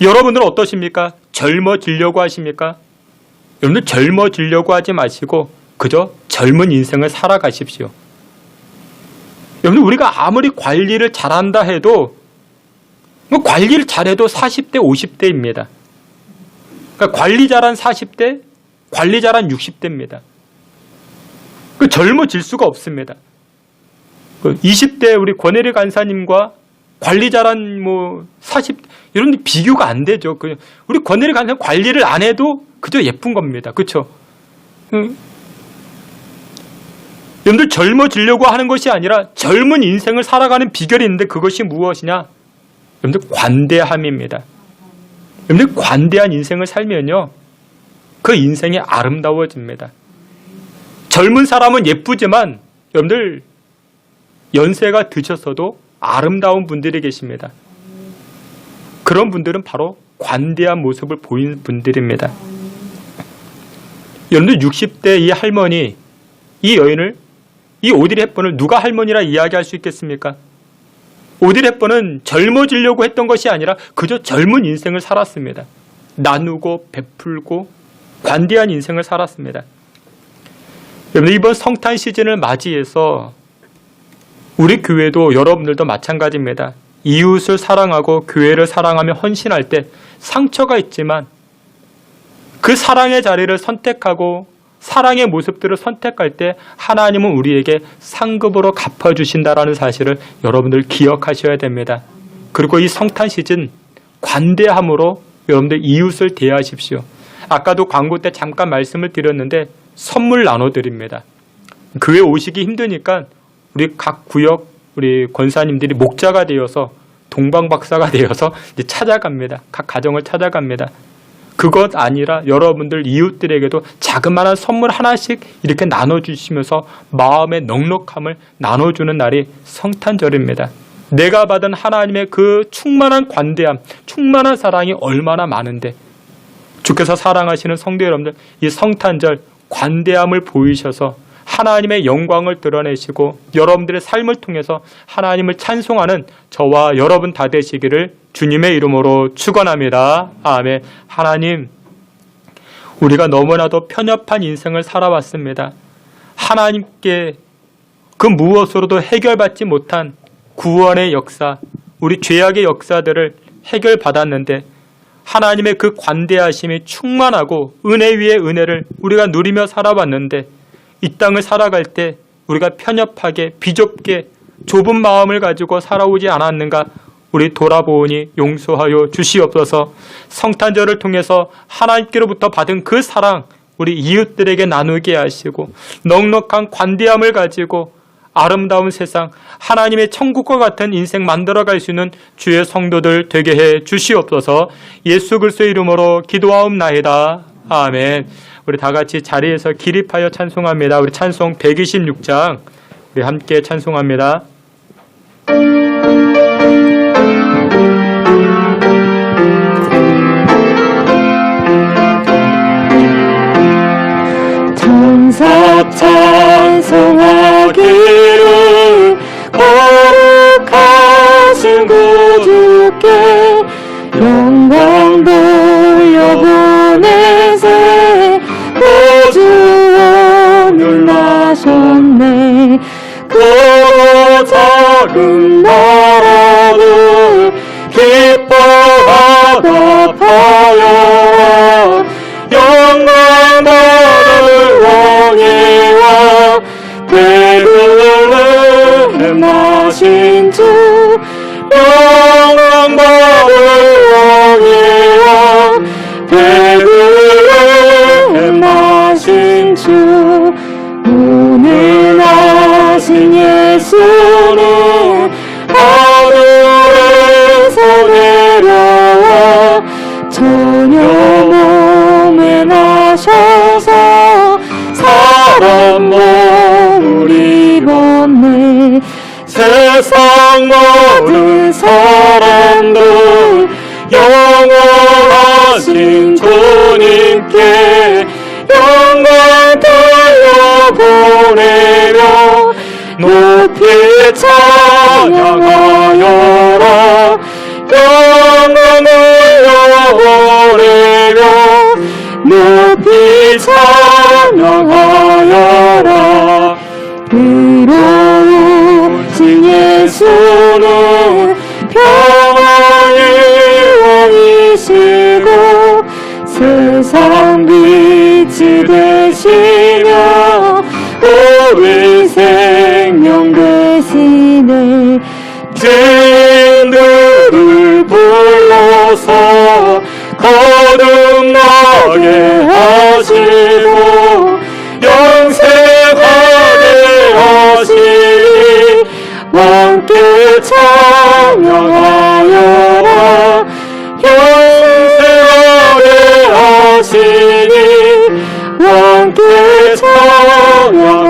여러분들은 어떠십니까? 젊어지려고 하십니까? 여러분들 젊어지려고 하지 마시고 그저 젊은 인생을 살아가십시오. 여러분 우리가 아무리 관리를 잘한다 해도 관리를 잘해도 40대 50대입니다. 그러니까 관리 잘한 40대, 관리 잘한 60대입니다. 젊어질 수가 없습니다. 20대 우리 권혜리 간사님과 관리 잘한 40, 이런 비교가 안 되죠. 우리 권혜리 간사님 관리를 안 해도 그저 예쁜 겁니다. 그렇죠? 여러분들 젊어지려고 하는 것이 아니라 젊은 인생을 살아가는 비결이 있는데 그것이 무엇이냐? 여러분들 관대함입니다. 여러분들 관대한 인생을 살면요, 그 인생이 아름다워집니다. 젊은 사람은 예쁘지만 여러분들 연세가 드셨어도 아름다운 분들이 계십니다. 그런 분들은 바로 관대한 모습을 보이는 분들입니다. 여러분들 60대 이 할머니, 이 여인을, 이 오드리 헵번을 누가 할머니라 이야기할 수 있겠습니까? 오드리 헵번은 젊어지려고 했던 것이 아니라 그저 젊은 인생을 살았습니다. 나누고 베풀고 관대한 인생을 살았습니다. 여러분, 이번 성탄 시즌을 맞이해서 우리 교회도 여러분들도 마찬가지입니다. 이웃을 사랑하고 교회를 사랑하며 헌신할 때 상처가 있지만 그 사랑의 자리를 선택하고 사랑의 모습들을 선택할 때 하나님은 우리에게 상급으로 갚아주신다라는 사실을 여러분들 기억하셔야 됩니다. 그리고 이 성탄 시즌 관대함으로 여러분들 이웃을 대하십시오. 아까도 광고 때 잠깐 말씀을 드렸는데 선물 나눠드립니다. 교회 오시기 힘드니까 우리 각 구역 우리 권사님들이 목자가 되어서 동방박사가 되어서 이제 찾아갑니다. 각 가정을 찾아갑니다. 그것 아니라 여러분들 이웃들에게도 자그마한 선물 하나씩 이렇게 나눠주시면서 마음의 넉넉함을 나눠주는 날이 성탄절입니다. 내가 받은 하나님의 그 충만한 관대함, 충만한 사랑이 얼마나 많은데 주께서 사랑하시는 성도 여러분들, 이 성탄절 관대함을 보이셔서 하나님의 영광을 드러내시고 여러분들의 삶을 통해서 하나님을 찬송하는 저와 여러분 다 되시기를 주님의 이름으로 축원합니다. 아멘. 하나님, 우리가 너무나도 편협한 인생을 살아왔습니다. 하나님께 그 무엇으로도 해결받지 못한 구원의 역사, 우리 죄악의 역사들을 해결받았는데 하나님의 그 관대하심이 충만하고 은혜 위에 은혜를 우리가 누리며 살아왔는데 이 땅을 살아갈 때 우리가 편협하게 비좁게 좁은 마음을 가지고 살아오지 않았는가? 우리 돌아보니 용서하여 주시옵소서. 성탄절을 통해서 하나님께로부터 받은 그 사랑 우리 이웃들에게 나누게 하시고 넉넉한 관대함을 가지고 아름다운 세상, 하나님의 천국과 같은 인생 만들어갈 수 있는 주의 성도들 되게 해 주시옵소서. 예수 그리스도의 이름으로 기도하옵나이다. 아멘. 우리 다 같이 자리에서 기립하여 찬송합니다. 우리 찬송 126장 우리 함께 찬송합니다. 천사 찬송하기를 거룩하신 구주께 영광 돌려보내세 구주원을 나셨네. 그 작은 나라를 기뻐하다 파여 영광 받을 왕이와 베들레헴 주 영광 받을 왕이와 베들레헴 주 오늘 나신 예수는 하늘에서 내려와 처녀 몸에 나셔서 사람 몸을 입었네. 세상 모든 사람들 영원하신 주님께 영광 돌려보내며 높이 찬양하여라. 영광 돌려보내며 높이 찬양하여라. 의로우신 예수는 평화의 왕이시고 세상 빛이 되시며 우리 생명 되시네. 죄인들을 불러서 거듭나게 하시고 영생하게 하시니 함께 찬양하여라. 영생 하시니 함께 찬양하여라.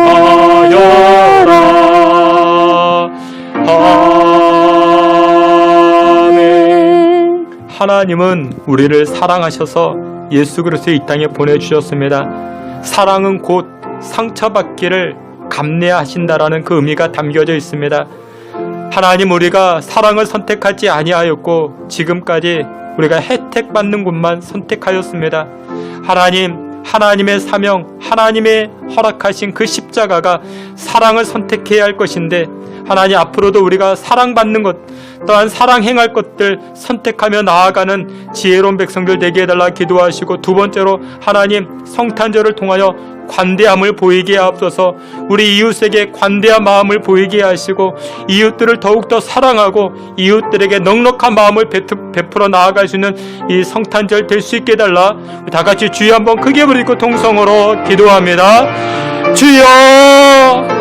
아멘. 하나님은 우리를 사랑하셔서 예수 그리스도의 이 땅에 보내주셨습니다. 사랑은 곧 상처받기를 감내하신다라는 그 의미가 담겨져 있습니다. 하나님, 우리가 사랑을 선택하지 아니하였고 지금까지 우리가 혜택받는 곳만 선택하였습니다. 하나님의 사명, 하나님의 허락하신 그 십자가가 사랑을 선택해야 할 것인데, 하나님, 앞으로도 우리가 사랑받는 것 또한 사랑 행할 것들 선택하며 나아가는 지혜로운 백성들 되게 해달라 기도하시고, 두 번째로 하나님, 성탄절을 통하여 관대함을 보이게 하옵소서. 우리 이웃에게 관대한 마음을 보이게 하시고 이웃들을 더욱더 사랑하고 이웃들에게 넉넉한 마음을 베풀어 나아갈 수 있는 이 성탄절 될 수 있게 해달라. 다 같이 주여 한번 크게 부르고 통성으로 기도합니다. 주여,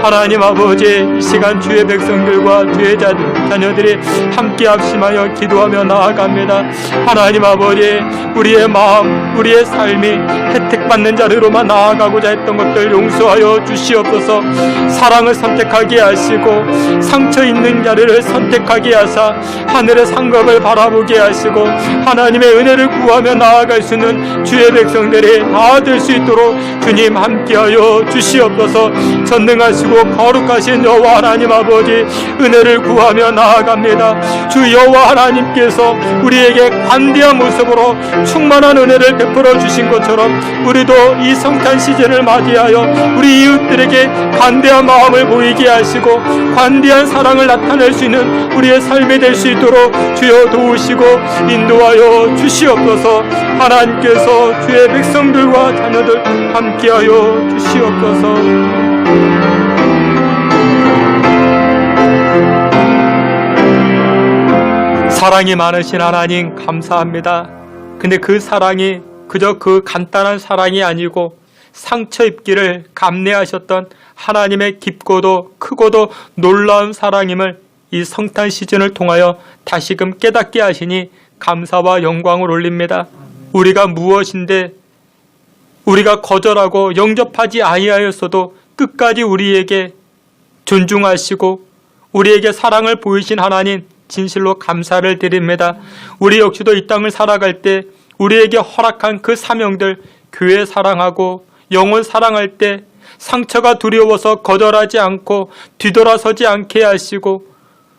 하나님 아버지, 이 시간 주의 백성들과 주의 자녀들이 함께 합심하여 기도하며 나아갑니다. 하나님 아버지, 우리의 마음, 우리의 삶이 혜택받는 자리로만 나아가고자 했던 것들 용서하여 주시옵소서. 사랑을 선택하게 하시고 상처 있는 자리를 선택하게 하사 하늘의 상급을 바라보게 하시고 하나님의 은혜를 구하며 나아갈 수 있는 주의 백성들이 다 될 수 있도록 주님 함께하여 주시옵소서. 전능하시고 거룩하신 여호와 하나님 아버지, 은혜를 구하며 나아갑니다. 주 여호와 하나님께서 우리에게 관대한 모습으로 충만한 은혜를 베풀어 주신 것처럼 우리도 이 성탄 시즌을 맞이하여 우리 이웃들에게 관대한 마음을 보이게 하시고 관대한 사랑을 나타낼 수 있는 우리의 삶이 될 수 있도록 주여 도우시고 인도하여 주시옵소서. 하나님께서 주의 백성들과 자녀들 함께하여 주시옵소서. 사랑이 많으신 하나님 감사합니다. 근데 그 사랑이 그저 그 간단한 사랑이 아니고 상처 입기를 감내하셨던 하나님의 깊고도 크고도 놀라운 사랑임을 이 성탄 시즌을 통하여 다시금 깨닫게 하시니 감사와 영광을 올립니다. 우리가 무엇인데 우리가 거절하고 영접하지 아니하였어도 끝까지 우리에게 존중하시고 우리에게 사랑을 보이신 하나님, 진실로 감사를 드립니다. 우리 역시도 이 땅을 살아갈 때 우리에게 허락한 그 사명들, 교회 사랑하고 영혼 사랑할 때 상처가 두려워서 거절하지 않고 뒤돌아서지 않게 하시고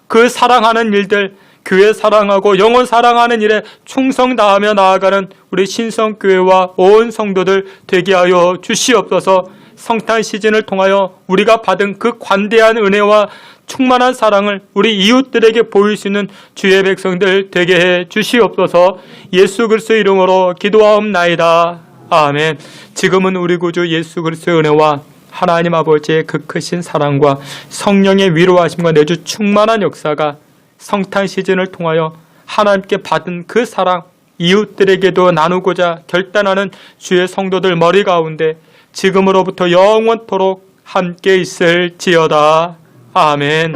그 사랑하는 일들, 교회 사랑하고 영혼 사랑하는 일에 충성 다하며 나아가는 우리 신성교회와 온 성도들 되게 하여 주시옵소서. 성탄 시즌을 통하여 우리가 받은 그 관대한 은혜와 충만한 사랑을 우리 이웃들에게 보일 수 있는 주의 백성들 되게 해 주시옵소서. 예수 그리스도의 이름으로 기도하옵나이다. 아멘. 지금은 우리 구주 예수 그리스도의 은혜와 하나님 아버지의 그 크신 사랑과 성령의 위로하심과 내주 충만한 역사가 성탄 시즌을 통하여 하나님께 받은 그 사랑 이웃들에게도 나누고자 결단하는 주의 성도들 머리 가운데 지금으로부터 영원토록 함께 있을지어다. 아멘.